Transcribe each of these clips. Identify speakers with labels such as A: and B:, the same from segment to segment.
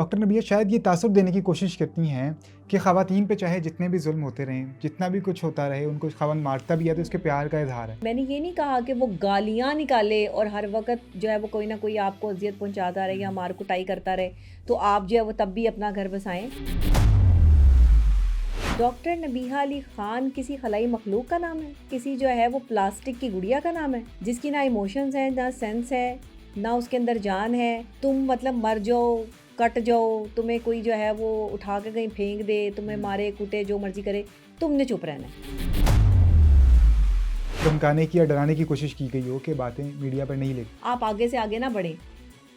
A: Doctor नबिया शायद ये तासुर देने की कोशिश करती हैं कि ख़वातीन पे चाहे जितने भी जुल्म होते रहें, जितना भी कुछ होता रहे, उनको ख़ावंद मारता भी है तो उसके प्यार का इजहार है।
B: मैंने ये नहीं कहा कि वो गालियाँ निकाले और हर वक़्त जो है वो कोई ना कोई आपको अज़ियत पहुँचाता रहे या मार कुटाई करता रहे, तो आप जो है वो तब भी अपना घर बसाएँ। डॉक्टर नबीहा अली ख़ान किसी खलाई मखलूक का नाम है? किसी जो है वो प्लास्टिक की गुड़िया का नाम है? जिसकी ना इमोशंस हैं, ना सेंस है, ना उसके अंदर जान है। तुम मतलब मर जाओ, कट जाओ, तुम्हें कोई जो है वो उठा के कहीं फेंक दे, तुम्हें मारे कूटे जो मर्ज़ी करे, तुमने चुप रहना है।
A: धमकाने की या डराने की कोशिश की गई हो कि बातें मीडिया पर नहीं लेती।
B: आप आगे से आगे ना बढ़ें।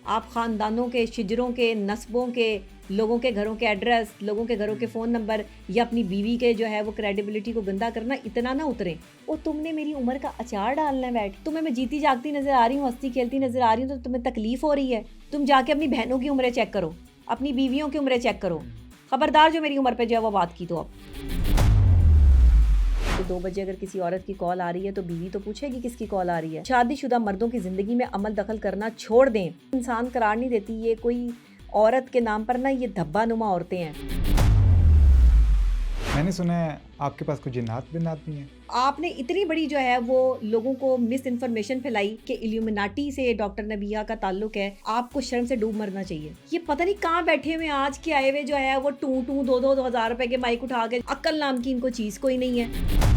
B: आप ख़ानदानों के, शिजरों के, नस्बों के, लोगों के घरों के एड्रेस, लोगों के घरों के फ़ोन नंबर या अपनी बीवी के जो है वो क्रेडिबिलिटी को गंदा करना इतना ना उतरें। और तुमने मेरी उम्र का अचार डालना है बैठ। तुम्हें मैं जीती जागती नज़र आ रही हूँ, हंसती खेलती नज़र आ रही हूँ, तो तुम्हें तकलीफ़ हो रही है। तुम जाके अपनी बहनों की उम्रें चेक करो, अपनी बीवियों की उम्रें चेक करो। ख़बरदार जो मेरी उम्र पर जो है वो बात की तो अब 2 बजे अगर किसी औरत की कॉल आ रही है तो बीवी तो पूछेगी किसकी कॉल आ रही है। शादीशुदा मर्दों की ज़िंदगी में अमल दखल करना छोड़ दें। इंसान करार नहीं देती ये कोई औरत के नाम पर ना, ये धब्बा नुमा औरतें हैं।
A: मैंने सुना है आपके पास कुछ जिन्नात बिन्नात भी हैं।
B: आपने इतनी बड़ी जो है वो लोगों को मिस इन्फॉर्मेशन फैलाई कि इल्यूमिनाटी से डॉक्टर नबिया का ताल्लुक है। आपको शर्म से डूब मरना चाहिए। ये पता नहीं कहाँ बैठे हुए आज के आए हुए जो है वो टू 2 हज़ार रुपए के माइक उठा के, अक्ल नाम की इनको चीज़ कोई नहीं है।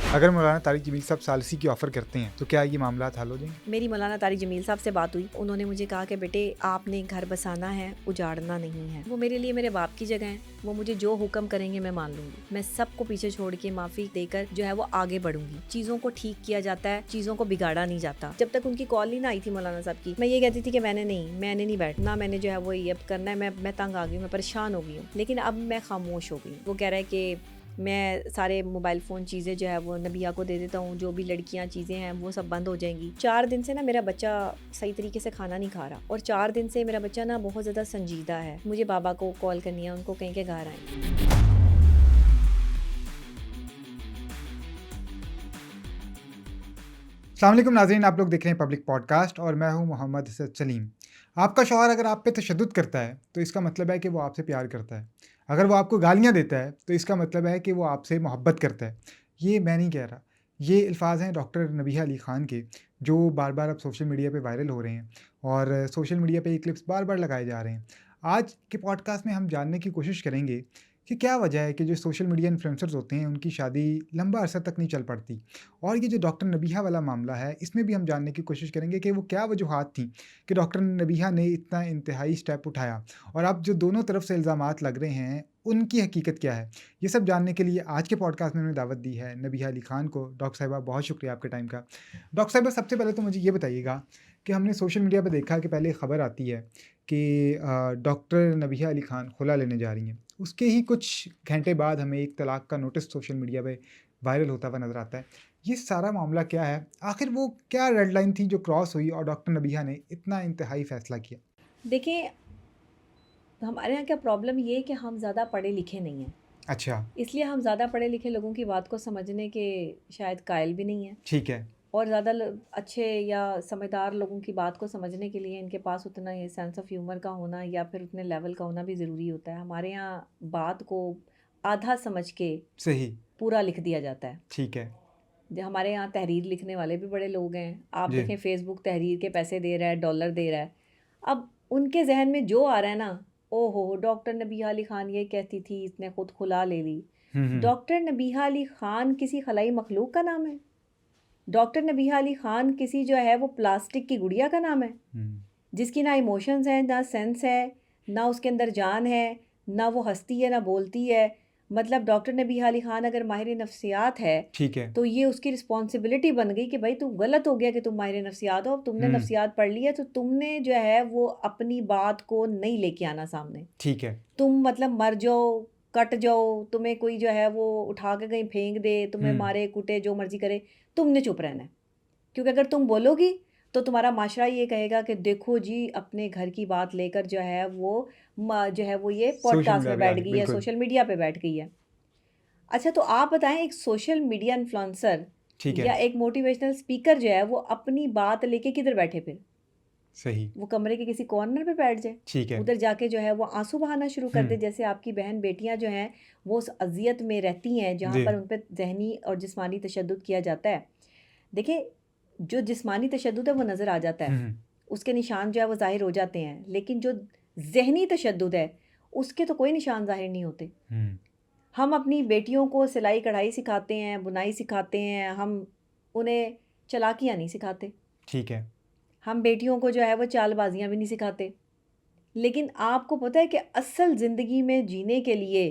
A: अगर मौलाना तारिक जमील साहब सालसी की ऑफ़र करते हैं तो क्या ये मामला हल हो जाएंगे?
B: मेरी मौलाना तारिक जमील साहब से बात हुई। उन्होंने मुझे कहा कि बेटे आपने घर बसाना है, उजाड़ना नहीं है। वो मेरे लिए मेरे बाप की जगह है। वो मुझे जो हुक्म करेंगे मैं मान लूंगी। मैं सबको पीछे छोड़ के माफ़ी देकर जो है वो आगे बढ़ूंगी। चीज़ों को ठीक किया जाता है, चीज़ों को बिगाड़ा नहीं जाता। जब तक उनकी कॉल नहीं ना आई थी मौलाना साहब की, मैं ये कहती थी कि मैंने नहीं बैठना, मैंने जो है वो ये करना है। मैं तंग आ गई हूँ, मैं परेशान हो गई हूँ। लेकिन अब मैं खामोश हो गई। वो कह रहा है कि मैं सारे मोबाइल फ़ोन चीज़ें जो है वो नबिया को दे देता हूँ, जो भी लड़कियाँ चीज़ें हैं वो सब बंद हो जाएंगी। 4 दिन से ना मेरा बच्चा सही तरीके से खाना नहीं खा रहा, और 4 दिन से मेरा बच्चा ना बहुत ज़्यादा संजीदा है। मुझे बाबा को कॉल करनी है, उनको कहीं के घर आए।
A: अस्सलाम वालेकुम नाज़रीन, आप लोग देख रहे हैं पब्लिक पॉडकास्ट और मैं हूं मोहम्मद असद सलीम। आपका शौहर अगर आप पे तशद्दुद करता है तो इसका मतलब है कि वो आपसे प्यार करता है। अगर वो आपको गालियां देता है तो इसका मतलब है कि वो आपसे मोहब्बत करता है। ये मैं नहीं कह रहा, ये अल्फाज हैं डॉक्टर नबीहा अली ख़ान के, जो बार बार अब सोशल मीडिया पे वायरल हो रहे हैं और सोशल मीडिया पे ये क्लिप्स बार बार लगाए जा रहे हैं। आज के पॉडकास्ट में हम जानने की कोशिश करेंगे कि क्या वजह है कि जो सोशल मीडिया इन्फ्लुएंसर्स होते हैं उनकी शादी लंबा अरसा तक नहीं चल पड़ती। और ये जो डॉक्टर नबीहा वाला मामला है, इसमें भी हम जानने की कोशिश करेंगे कि वो क्या वजूहात थी कि डॉक्टर नबीहा ने इतना इंतहाई स्टेप उठाया, और अब जो दोनों तरफ से इल्ज़ामात लग रहे हैं उनकी हकीकत क्या है। ये सब जानने के लिए आज के पॉडकास्ट में उन्होंने दावत दी है नबीहा अली ख़ान को। डॉक्टर साहिबा बहुत शुक्रिया आपके टाइम का। डॉक्टर साहिबा, सबसे पहले तो मुझे ये बताइएगा कि हमने सोशल मीडिया पर देखा कि पहले खबर आती है कि डॉक्टर नबीहा अली ख़ान खुला लेने जा रही हैं। उसके ही कुछ घंटे बाद हमें एक तलाक का नोटिस सोशल मीडिया पे वायरल होता हुआ नज़र आता है। ये सारा मामला क्या है? आखिर वो क्या रेड लाइन थी जो क्रॉस हुई और डॉक्टर नबीहा ने इतना इंतहाई फ़ैसला किया?
B: देखिए, हमारे यहाँ क्या प्रॉब्लम ये है कि हम ज़्यादा पढ़े लिखे नहीं हैं।
A: अच्छा,
B: इसलिए हम ज़्यादा पढ़े लिखे लोगों की बात को समझने के शायद कायल भी नहीं हैं।
A: ठीक है।
B: और ज़्यादा अच्छे या समझदार लोगों की बात को समझने के लिए इनके पास उतना ये सेंस ऑफ ह्यूमर का होना या फिर उतने लेवल का होना भी ज़रूरी होता है। हमारे यहाँ बात को आधा समझ के
A: सही,
B: पूरा लिख दिया जाता है।
A: ठीक है।
B: जो हमारे यहाँ तहरीर लिखने वाले भी बड़े लोग हैं। आप
A: जी,
B: देखें फेसबुक तहरीर के पैसे दे रहा है, डॉलर दे रहा है। अब उनके जहन में जो आ रहा है ना, ओहो डॉक्टर नबीहा अली ख़ान ये कहती थी, इसने खुद खुला ले ली।
A: हुँ।
B: डॉक्टर नबीहा अली ख़ान किसी खलाई मखलूक का नाम है? डॉक्टर नबीहा अली ख़ान किसी जो है वो प्लास्टिक की गुड़िया का नाम है?
A: हुँ,
B: जिसकी ना इमोशंस हैं, ना सेंस है, ना उसके अंदर जान है, ना वो हँसती है, ना बोलती है। मतलब डॉक्टर नबीहा अली ख़ान अगर माहिर नफ्सियात है,
A: ठीक है।
B: तो ये उसकी रिस्पॉन्सिबिलिटी बन गई कि भाई तुम गलत हो गया कि तुम माहिर नफ्सियात हो। अब तुमने
A: हुँ,
B: नफ्सियात पढ़ ली है तो तुमने जो है वो अपनी बात को नहीं लेके आना सामने।
A: ठीक है।
B: तुम मतलब मर जाओ, कट जाओ, तुम्हें कोई जो है वो उठा के कहीं फेंक दे, तुम्हें
A: हुँ,
B: मारे कूटे जो मर्ज़ी करे, तुमने चुप रहना है। क्योंकि अगर तुम बोलोगी तो तुम्हारा माशरा ये कहेगा कि देखो जी अपने घर की बात लेकर जो है वो जो है वो ये
A: सोशल
B: पॉडकास्ट
A: मीडिया
B: में
A: पे आ
B: बैठ
A: गई,
B: गई है,
A: बिल्कुल।
B: सोशल मीडिया पे बैठ गई है। अच्छा, तो आप बताएं एक सोशल मीडिया इन्फ्लुएंसर
A: ठीक
B: या
A: है,
B: एक मोटिवेशनल स्पीकर जो है वो अपनी बात लेके किधर बैठे फिर?
A: सही।
B: वो कमरे के किसी कॉर्नर पे बैठ जाए,
A: ठीक है।
B: उधर जाके जो है वो आंसू बहाना शुरू कर दे।
A: हम्म।
B: जैसे आपकी बहन बेटियां जो हैं वो उस अजियत में रहती हैं जहाँ
A: जी।
B: पर उन पर जहनी और जिस्मानी तशद्दुद किया जाता है। देखिए, जो जिस्मानी तशद्दुद है वो नज़र आ जाता है,
A: हम्म।
B: उसके निशान जो है वो ज़ाहिर हो जाते हैं, लेकिन जो जहनी तशद्दुद है उसके तो कोई निशान ज़ाहिर नहीं होते।
A: हम्म।
B: हम अपनी बेटियों को सिलाई कढ़ाई सिखाते हैं, बुनाई सिखाते हैं, हम उन्हें चालाकियाँ नहीं सिखाते।
A: ठीक है।
B: हम बेटियों को जो है वो चालबाजियाँ भी नहीं सिखाते। लेकिन आपको पता है कि असल ज़िंदगी में जीने के लिए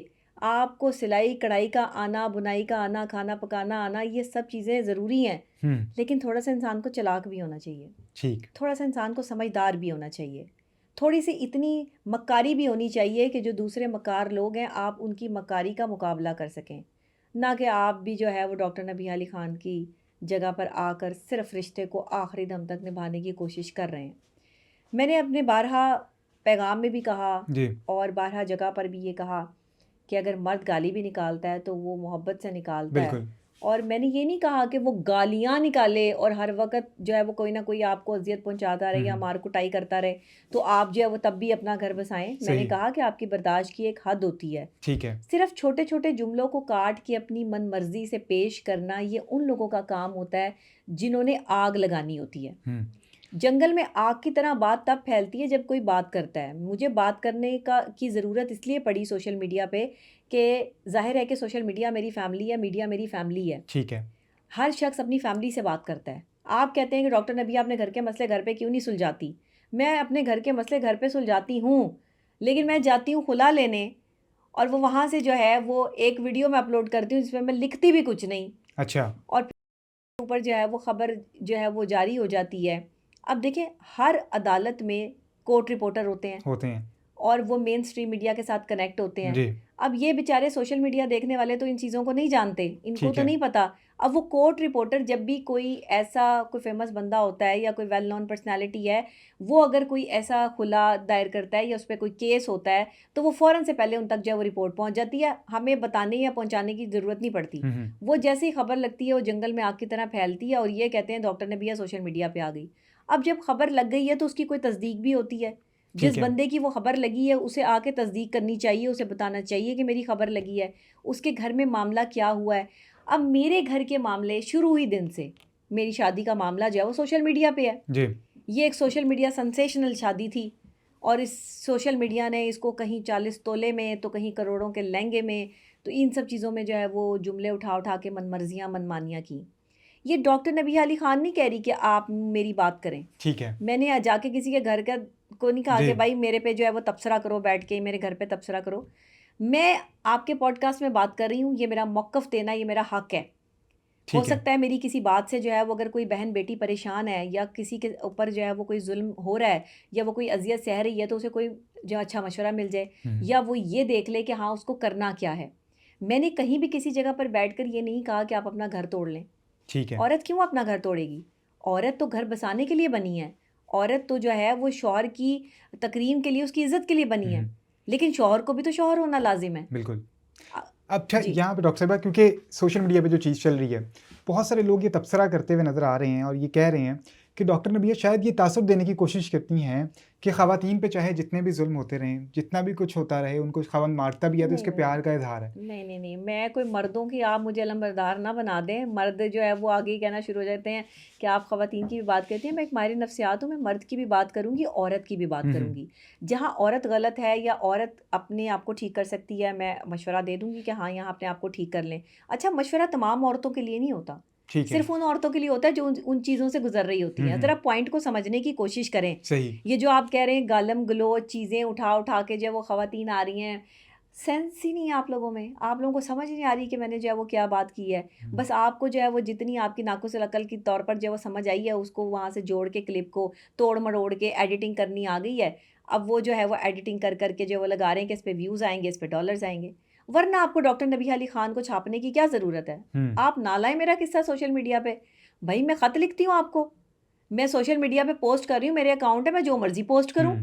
B: आपको सिलाई कढ़ाई का आना, बुनाई का आना, खाना पकाना आना, ये सब चीज़ें ज़रूरी हैं।
A: हम्म।
B: लेकिन थोड़ा सा इंसान को चालाक भी होना चाहिए,
A: ठीक।
B: थोड़ा सा इंसान को समझदार भी होना चाहिए, थोड़ी सी इतनी मक्कारी भी होनी चाहिए कि जो दूसरे मक्कार लोग हैं आप उनकी मक्कारी का मुकाबला कर सकें। ना कि आप भी जो है वो डॉक्टर नबी अली ख़ान की जगह पर आकर सिर्फ रिश्ते को आखिरी दम तक निभाने की कोशिश कर रहे हैं। मैंने अपने बारहा पैगाम में भी कहा
A: जी।
B: और बारहा जगह पर भी ये कहा कि अगर मर्द गाली भी निकालता है तो वो मोहब्बत से निकालता है।
A: बिल्कुल।
B: और मैंने ये नहीं कहा कि वो गालियाँ निकाले और हर वक़्त जो है वो कोई ना कोई आपको अज़ियत पहुँचाता रहे या मार कुटाई करता रहे, तो आप जो है वो तब भी अपना घर बसाएँ। मैंने
A: सही।
B: कहा कि आपकी बर्दाश्त की एक हद होती है।
A: ठीक है।
B: सिर्फ़ छोटे-छोटे जुमलों को काट के अपनी मनमर्ज़ी से पेश करना, ये उन लोगों का काम होता है जिन्होंने आग लगानी होती है।
A: हम्म।
B: जंगल में आग की तरह बात तब फैलती है जब कोई बात करता है। मुझे बात करने का की ज़रूरत इसलिए पड़ी सोशल मीडिया पे कि ज़ाहिर है कि सोशल मीडिया मेरी फ़ैमिली है, मीडिया मेरी फ़ैमिली है।
A: ठीक है।
B: हर शख्स अपनी फ़ैमिली से बात करता है। आप कहते हैं कि डॉक्टर नबी आपने घर के मसले घर पे क्यों नहीं सुलझाती? मैं अपने घर के मसले घर पे सुलझाती हूँ, लेकिन मैं जाती हूँ खुला लेने और वो वहाँ से जो है वो एक वीडियो मैं अपलोड करती हूँ जिसमें मैं लिखती भी कुछ नहीं
A: अच्छा।
B: और ऊपर जो है वो ख़बर जो है वो जारी हो जाती है। अब देखिए, हर अदालत में कोर्ट रिपोर्टर होते हैं
A: होते हैं।
B: और वो मेन स्ट्रीम मीडिया के साथ कनेक्ट होते हैं।
A: जी।
B: अब ये बेचारे सोशल मीडिया देखने वाले तो इन चीज़ों को नहीं जानते, इनको
A: ठीक
B: तो
A: है।
B: नहीं पता। अब वो कोर्ट रिपोर्टर जब भी कोई ऐसा कोई फ़ेमस बंदा होता है या कोई वेल नोन पर्सनैलिटी है, वो अगर कोई ऐसा खुला दायर करता है या उस पे कोई केस होता है, तो वो फ़ौरन से पहले उन तक जो है वो रिपोर्ट पहुँच जाती है। हमें बताने या पहुँचाने की ज़रूरत नहीं पड़ती।
A: हम्म।
B: वो जैसे ही खबर लगती है वो जंगल में आग की तरह फैलती है और ये कहते हैं डॉक्टर नबिया सोशल मीडिया पे आ गई। अब जब खबर लग गई है तो उसकी कोई तस्दीक भी होती है। जिस
A: ठीक है।
B: बंदे की वो खबर लगी है उसे आके तस्दीक करनी चाहिए, उसे बताना चाहिए कि मेरी खबर लगी है, उसके घर में मामला क्या हुआ है। अब मेरे घर के मामले शुरू ही दिन से, मेरी शादी का मामला जो है वो सोशल मीडिया पे है।
A: जी।
B: ये एक सोशल मीडिया सेंसेशनल शादी थी और इस सोशल मीडिया ने इसको कहीं 40 तोले में तो कहीं करोड़ों के लहंगे में, तो इन सब चीज़ों में जो है वो जुमले उठा उठा के मनमर्जियाँ मनमानियाँ की। ये डॉक्टर नबीहा अली ख़ान नहीं कह रही कि आप मेरी बात करें।
A: ठीक है।
B: मैंने जाके किसी के घर का को नहीं कहा
A: जी।
B: कि भाई मेरे पे जो है वो तबसरा करो, बैठ के मेरे घर पे तबसरा करो। मैं आपके पॉडकास्ट में बात कर रही हूँ, ये मेरा मौक़िफ़ देना ये मेरा हक़ है। हो
A: ठीक है।
B: सकता है मेरी किसी बात से जो है वो अगर कोई बहन बेटी परेशान है या किसी के ऊपर जो है वो कोई ज़ुल्म हो रहा है या वो कोई अज़ियत सह रही है तो उसे कोई जो अच्छा मशवरा मिल जाए या वो ये देख ले कि हाँ उसको करना क्या है। मैंने कहीं भी किसी जगह पर बैठकर ये नहीं कहा कि आप अपना घर तोड़ लें।
A: ठीक है।
B: औरत क्यों अपना घर तोड़ेगी? औरत तो घर बसाने के लिए बनी है। औरत तो जो है वो शौहर की तकरीम के लिए, उसकी इज़्ज़त के लिए बनी है। लेकिन शौहर को भी तो शौहर होना लाज़िम है।
A: बिल्कुल।
B: अ,
A: अच्छा,
B: जी।
A: यहाँ पे डॉक्टर साहिबा, क्योंकि सोशल मीडिया पे जो चीज़ चल रही है, बहुत सारे लोग ये तबसरा करते हुए नज़र आ रहे हैं और ये कह रहे हैं कि डॉक्टर नबिया शायद ये तासुर देने की कोशिश करती हैं कि ख़वातीन पे चाहे जितने भी ज़ुल्म होते रहें, जितना भी कुछ होता रहे, उनको ख़ावंद मारता भी है तो
B: नहीं,
A: उसके
B: नहीं,
A: प्यार का इज़हार है।
B: नहीं, मैं कोई मर्दों की आप मुझे अलमबरदार ना बना दें। मर्द जो है वो आगे ही कहना शुरू हो जाते हैं कि आप ख़वातीन की भी बात करती हैं। मैं एक माहिर नफ्सियात हूँ, मैं मर्द की भी बात करूँगी, औरत की भी बात करूँगी। जहाँ औरत गलत है या औरत अपने आप को ठीक कर सकती है, मैं मशवरा दे दूँगी कि हाँ, यहाँ अपने आप को ठीक कर लें। अच्छा, मशवरा तमाम औरतों के लिए नहीं होता।
A: ठीक है।
B: सिर्फ़ उन औरतों के लिए होता है जो उन चीज़ों से गुज़र रही होती हैं। ज़रा पॉइंट को समझने की कोशिश करें।
A: सही।
B: ये जो आप कह रहे हैं गालम गलोच चीज़ें उठा के जो है वो ख़वातीन आ रही हैं, सेंस ही नहीं है आप लोगों में। आप लोगों को समझ ही नहीं आ रही कि मैंने जो है वो क्या बात की है। बस आपको जो है वो जितनी आपकी नाक़ुस अक़ल के तौर पर जो है वो समझ आई है, उसको वहाँ से जोड़ के क्लिप को तोड़-मरोड़ के एडिटिंग करनी आ गई है। अब वो जो है वो एडिटिंग कर के जो है वो लगा रहे हैं कि इस पे व्यूज़ आएँगे, इस पे डॉलर्स आएँगे। वरना आपको डॉक्टर नबीहा अली ख़ान को छापने की क्या ज़रूरत है? आप ना लाएँ मेरा किस्सा सोशल मीडिया पे। भई मैं ख़त लिखती हूँ आपको। मैं सोशल मीडिया पे पोस्ट कर रही हूँ, मेरे अकाउंट है, मैं जो मर्ज़ी पोस्ट करूँ।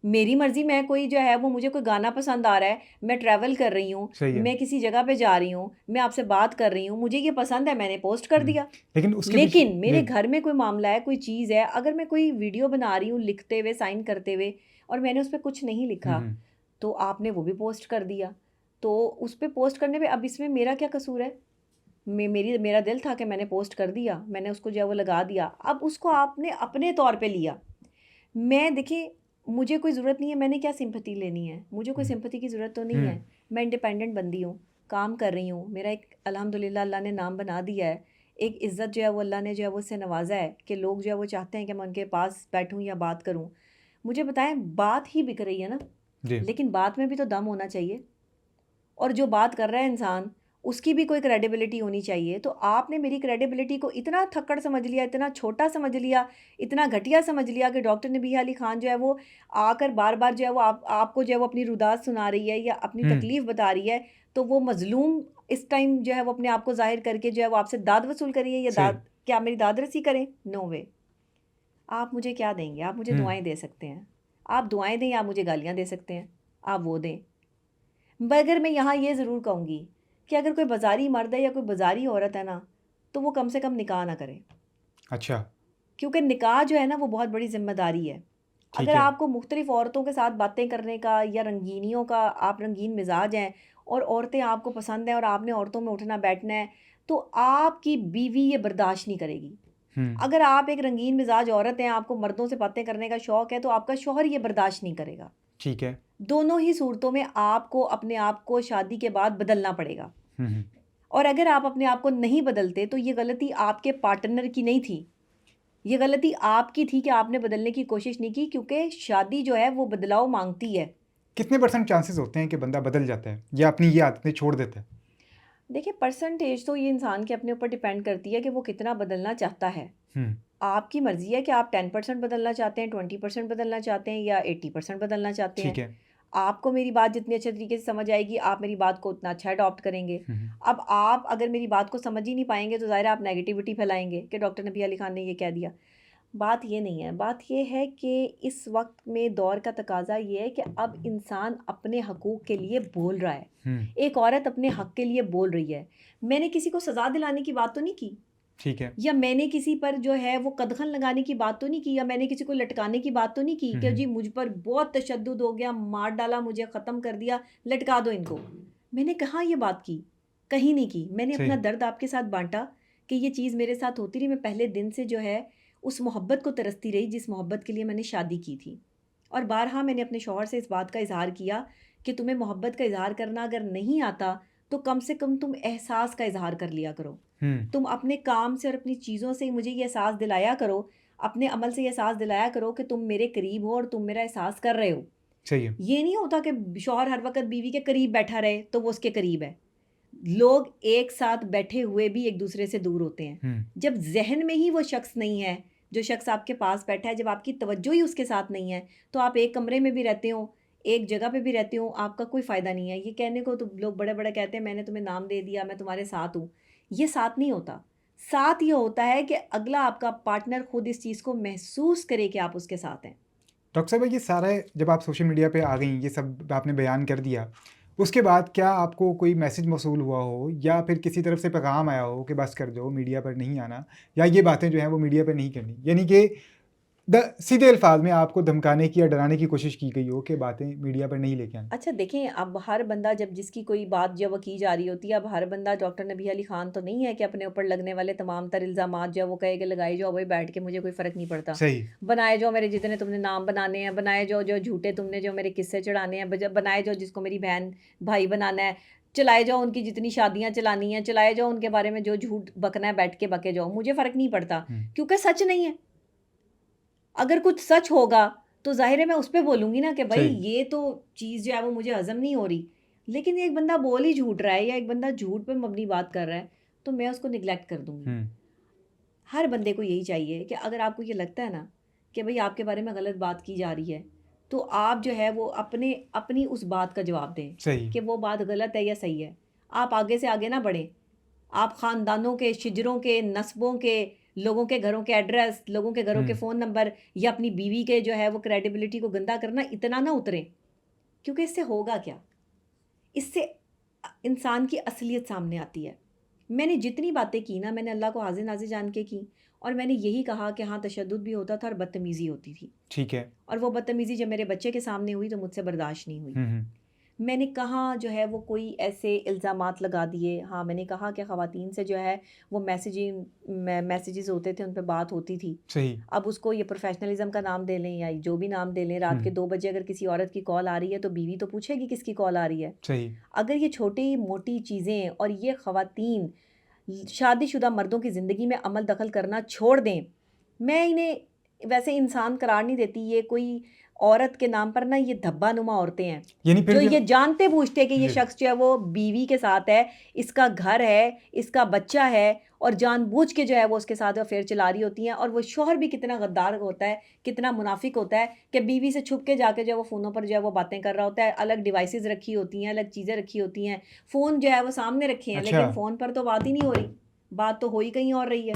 B: मेरी मर्जी, मैं कोई जो है वो मुझे कोई गाना पसंद आ रहा है, मैं ट्रैवल कर रही हूँ,
A: सही है।
B: मैं किसी जगह पे जा रही हूँ, मैं आपसे बात कर रही हूँ, मुझे ये पसंद है, मैंने पोस्ट कर दिया।
A: लेकिन उसके पीछे
B: लेकिन मेरे
A: जी,
B: घर में कोई मामला है, कोई चीज़ है, अगर मैं कोई वीडियो बना रही हूँ लिखते हुए, साइन करते हुए, और मैंने उस पे कुछ नहीं लिखा, तो आपने वो भी पोस्ट कर दिया। तो उस पे पोस्ट करने पे अब इसमें मेरा क्या कसूर है? मेरा दिल था कि मैंने पोस्ट कर दिया, मैंने उसको जो है वो लगा दिया। अब उसको आपने अपने तौर पे लिया। मैं देखिए, मुझे कोई ज़रूरत नहीं है, मैंने क्या सिंपैथी लेनी है? मुझे कोई सिंपैथी की ज़रूरत तो नहीं है। मैं इंडिपेंडेंट बंदी हूँ, काम कर रही हूँ, मेरा एक अल्हम्दुलिल्लाह अल्लाह ने नाम बना दिया है। एक इज़्ज़त जो है वो अल्लाह ने जो है वो उससे नवाज़ा है कि लोग जो है वो चाहते हैं कि मैं उनके पास बैठूँ या बात करूँ। मुझे बताएँ, बात ही बिक रही है ना,
A: जी,
B: लेकिन बात में भी तो दम होना चाहिए। और जो बात कर रहा है इंसान, उसकी भी कोई क्रेडिबिलिटी होनी चाहिए। तो आपने मेरी क्रेडिबिलिटी को इतना थक्कड़ समझ लिया, इतना छोटा समझ लिया, इतना घटिया समझ लिया कि डॉक्टर नबीहा अली खान जो है वो आकर बार-बार जो है वो आपको जो है वो अपनी रुदात सुना रही है या अपनी तकलीफ़ बता रही है, तो वो मज़लूम इस टाइम जो है वो अपने आप को ज़ाहिर करके जो है वो आपसे दाद वसूल करिए या
A: सही,
B: दाद, क्या मेरी दाद रसी करें? नो वे। आप मुझे क्या देंगे? आप मुझे दुआएँ दे सकते हैं। आप दुआएँ दें या आप मुझे गालियाँ दे सकते हैं, आप वो दें। मगर मैं यहाँ ये ज़रूर कहूँगी कि अगर कोई बाज़ारी मर्द है या कोई बाज़ारी औरत है ना, तो वो कम से कम निकाह ना करे।
A: अच्छा,
B: क्योंकि निकाह जो है ना वो बहुत बड़ी ज़िम्मेदारी है।
A: ठीक
B: अगर
A: है,
B: आपको मुख्तलिफ़ औरतों के साथ बातें करने का या रंगीनियों का, आप रंगीन मिज़ाज हैं और औरतें आपको पसंद हैं और आपने औरतों में उठना बैठना है, तो आपकी बीवी ये बर्दाश्त नहीं करेगी। अगर आप एक रंगीन मिज़ाज औरत हैं, आपको मर्दों से बातें करने का शौक़ है, तो आपका शौहर ये बर्दाश्त नहीं करेगा।
A: ठीक है,
B: दोनों ही सूरतों में आपको अपने आप को शादी के बाद बदलना पड़ेगा।
A: हुँ, हुँ,
B: और अगर आप अपने आप को नहीं बदलते, तो ये गलती आपके पार्टनर की नहीं थी। ये गलती आपकी थी कि आपने बदलने की कोशिश नहीं की, क्योंकि शादी जो है वो बदलाव माँगती है।
A: कितने परसेंट चांसेस होते हैं कि बंदा बदल जाता है या अपनी ये आदतें छोड़ देता है?
B: देखिए, परसेंटेज तो ये इंसान के अपने ऊपर डिपेंड करती है कि वो कितना बदलना चाहता है।
A: हुँ,
B: आपकी मर्ज़ी है कि आप 10% बदलना चाहते हैं, 20% बदलना चाहते हैं या 80% बदलना चाहते
A: ठीक
B: हैं।
A: है,
B: आपको मेरी बात जितनी अच्छे तरीके से समझ आएगी, आप मेरी बात को उतना अच्छा अडॉप्ट करेंगे। अब आप अगर मेरी बात को समझ ही नहीं पाएँगे, तो ज़ाहिर है आप नेगेटिविटी फैलाएँगे कि डॉक्टर नबी अली खान ने ये कह दिया। बात ये नहीं है, बात ये है कि इस वक़्त में दौर का तकाज़ा ये है कि अब इंसान अपने हकूक़ के लिए बोल रहा है।
A: हुँ,
B: एक औरत अपने हक़ के लिए बोल रही है। मैंने किसी को सज़ा दिलाने की बात तो नहीं की,
A: ठीक है,
B: या मैंने किसी पर जो है वो कदगन लगाने की बात तो नहीं की, या मैंने किसी को लटकाने की बात तो नहीं की कि जी मुझ पर बहुत तशद्दुद हो गया, मार डाला, मुझे ख़त्म कर दिया, लटका दो इनको। मैंने कहाँ ये बात की? कहीं नहीं की। मैंने अपना
A: सही,
B: दर्द आपके साथ बाँटा कि ये चीज़ मेरे साथ होती रही। मैं पहले दिन से जो है उस मोहब्बत को तरसती रही जिस मोहब्बत के लिए मैंने शादी की थी। और बारहा मैंने अपने शौहर से इस बात का इज़हार किया कि तुम्हें मोहब्बत का इज़हार करना अगर नहीं आता, तो कम से कम तुम एहसास का इज़हार कर लिया करो।
A: हुँ,
B: तुम अपने काम से और अपनी चीज़ों से मुझे ये एहसास दिलाया करो, अपने अमल से ये एहसास दिलाया करो कि तुम मेरे करीब हो और तुम मेरा एहसास कर रहे हो।
A: सही है,
B: ये नहीं होता कि शौहर हर वक़्त बीवी के करीब बैठा रहे, तो वो उसके करीब है। लोग एक साथ बैठे हुए भी एक-दूसरे से दूर होते हैं।
A: हुँ,
B: जब ज़हन में ही वो शख़्स नहीं है, जो शख़्स आपके पास बैठा है, जब आपकी तवज्जो ही उसके साथ नहीं है, तो आप एक कमरे में भी रहते हो, एक जगह पे भी रहते हो, आपका कोई फ़ायदा नहीं है। ये कहने को तो लोग बड़े-बड़े कहते हैं, मैंने तुम्हें नाम दे दिया, मैं तुम्हारे साथ हूँ। ये साथ नहीं होता। साथ ये होता है कि अगला आपका पार्टनर खुद इस चीज़ को महसूस करे कि आप उसके साथ हैं।
A: डॉक्टर साहब ये सारा जब आप सोशल मीडिया पे आ गईं, ये सब आपने बयान कर दिया, उसके बाद क्या आपको कोई मैसेज मौसूल हुआ हो या फिर किसी तरफ से पैगाम आया हो कि बस कर दो, मीडिया पर नहीं आना या ये बातें जो हैं वो मीडिया पे नहीं करनी? यानी कि सीधे अल्फाज में आपको धमकाने की या डराने की कोशिश की गई हो कि बातें मीडिया पर नहीं लेके आनी।
B: अच्छा देखें, अब हर बंदा जब जिसकी कोई बात जब वो की जा रही होती है, अब हर बंदा डॉक्टर नबी अली खान तो नहीं है कि अपने ऊपर लगने वाले तमाम तर इल्ज़ामात जो है वो कहे कि लगाए जाओ भाई बैठ के, मुझे कोई फ़र्क नहीं पड़ता।
A: सही,
B: बनाए जाओ मेरे जितने तुमने नाम बनाने हैं, बनाए जाओ जो झूठे तुमने जो मेरे किस्से चढ़ाने हैं, बनाए जाओ जिसको मेरी बहन भाई बनाना है, चलाए जाओ उनकी जितनी शादियाँ चलानी हैं, चलाए जाओ उनके बारे में जो झूठ बकना है बैठ के बके जाओ, मुझे फ़र्क नहीं पड़ता,
A: हुँ,
B: क्योंकि सच नहीं है। अगर कुछ सच होगा, तो ज़ाहिर है मैं उस पे बोलूँगी ना कि भई
A: सही,
B: ये तो चीज़ जो है वो मुझे हज़म नहीं हो रही। लेकिन एक बंदा बोल ही झूठ रहा है या एक बंदा झूठ पे मबनी बात कर रहा है, तो मैं उसको नेग्लेक्ट कर दूँगी।
A: हुँ,
B: हर बंदे को यही चाहिए कि अगर आपको ये लगता है ना कि भई आपके बारे में गलत बात की जा रही है, तो आप जो है वो अपनी उस बात का जवाब दें
A: सही,
B: कि वो बात गलत है या सही है। आप आगे से आगे ना बढ़ें। आप ख़ानदानों के, शिजरों के, नस्बों के, लोगों के घरों के एड्रेस, लोगों के घरों के फ़ोन नंबर या अपनी बीवी के जो है वो क्रेडिबिलिटी को गंदा करना, इतना ना उतरें। क्योंकि इससे होगा क्या? इससे इंसान की असलियत सामने आती है। मैंने जितनी बातें की ना, मैंने अल्लाह को हाज़िर नाज़िर जान के की, और मैंने यही कहा कि हाँ, तशद्दुद भी होता था और बदतमीज़ी होती थी।
A: ठीक है।
B: और वो बदतमीज़ी जब मेरे बच्चे के सामने हुई तो मुझसे बर्दाश्त नहीं हुई।
A: हुँ।
B: मैंने कहा जो है वो कोई ऐसे इल्ज़ामात लगा दिए। हाँ, मैंने कहा कि ख़वातीन से जो है वो मैसेजेस होते थे, उन पे बात होती थी।
A: सही।
B: अब उसको ये प्रोफ़ेशनलिज़्म का नाम दे लें या जो भी नाम दे लें, रात के 2 बजे अगर किसी औरत की कॉल आ रही है तो बीवी तो पूछेगी किसकी कॉल आ रही है।
A: सही।
B: अगर ये छोटी-मोटी चीज़ें और ये ख़वातीन शादीशुदा मर्दों की ज़िंदगी में अमल दखल करना छोड़ दें, मैं इन्हें वैसे इंसान करार नहीं देती। ये कोई औरत के नाम पर ना ये धब्बा-नुमा औरतें हैं,
A: यानी फिर
B: जो
A: भी
B: ये जानते बूझते कि ये
A: जी।
B: शख्स जो है वो बीवी के साथ है, इसका घर है, इसका बच्चा है, और जानबूझ के जो है वो उसके साथ अफ़ेयर चला रही होती हैं। और वो शौहर भी कितना गद्दार होता है, कितना मुनाफ़िक होता है कि बीवी से छुप के जाके जो है वो फ़ोनों पर जो है वो बातें कर रहा होता है। अलग डिवाइसेज़ रखी होती हैं, अलग चीज़ें रखी होती हैं, फ़ोन जो है वो सामने रखे हैं,
A: अच्छा।
B: लेकिन फ़ोन पर तो बात ही नहीं हो रही, बात तो हो ही कहीं और रही है।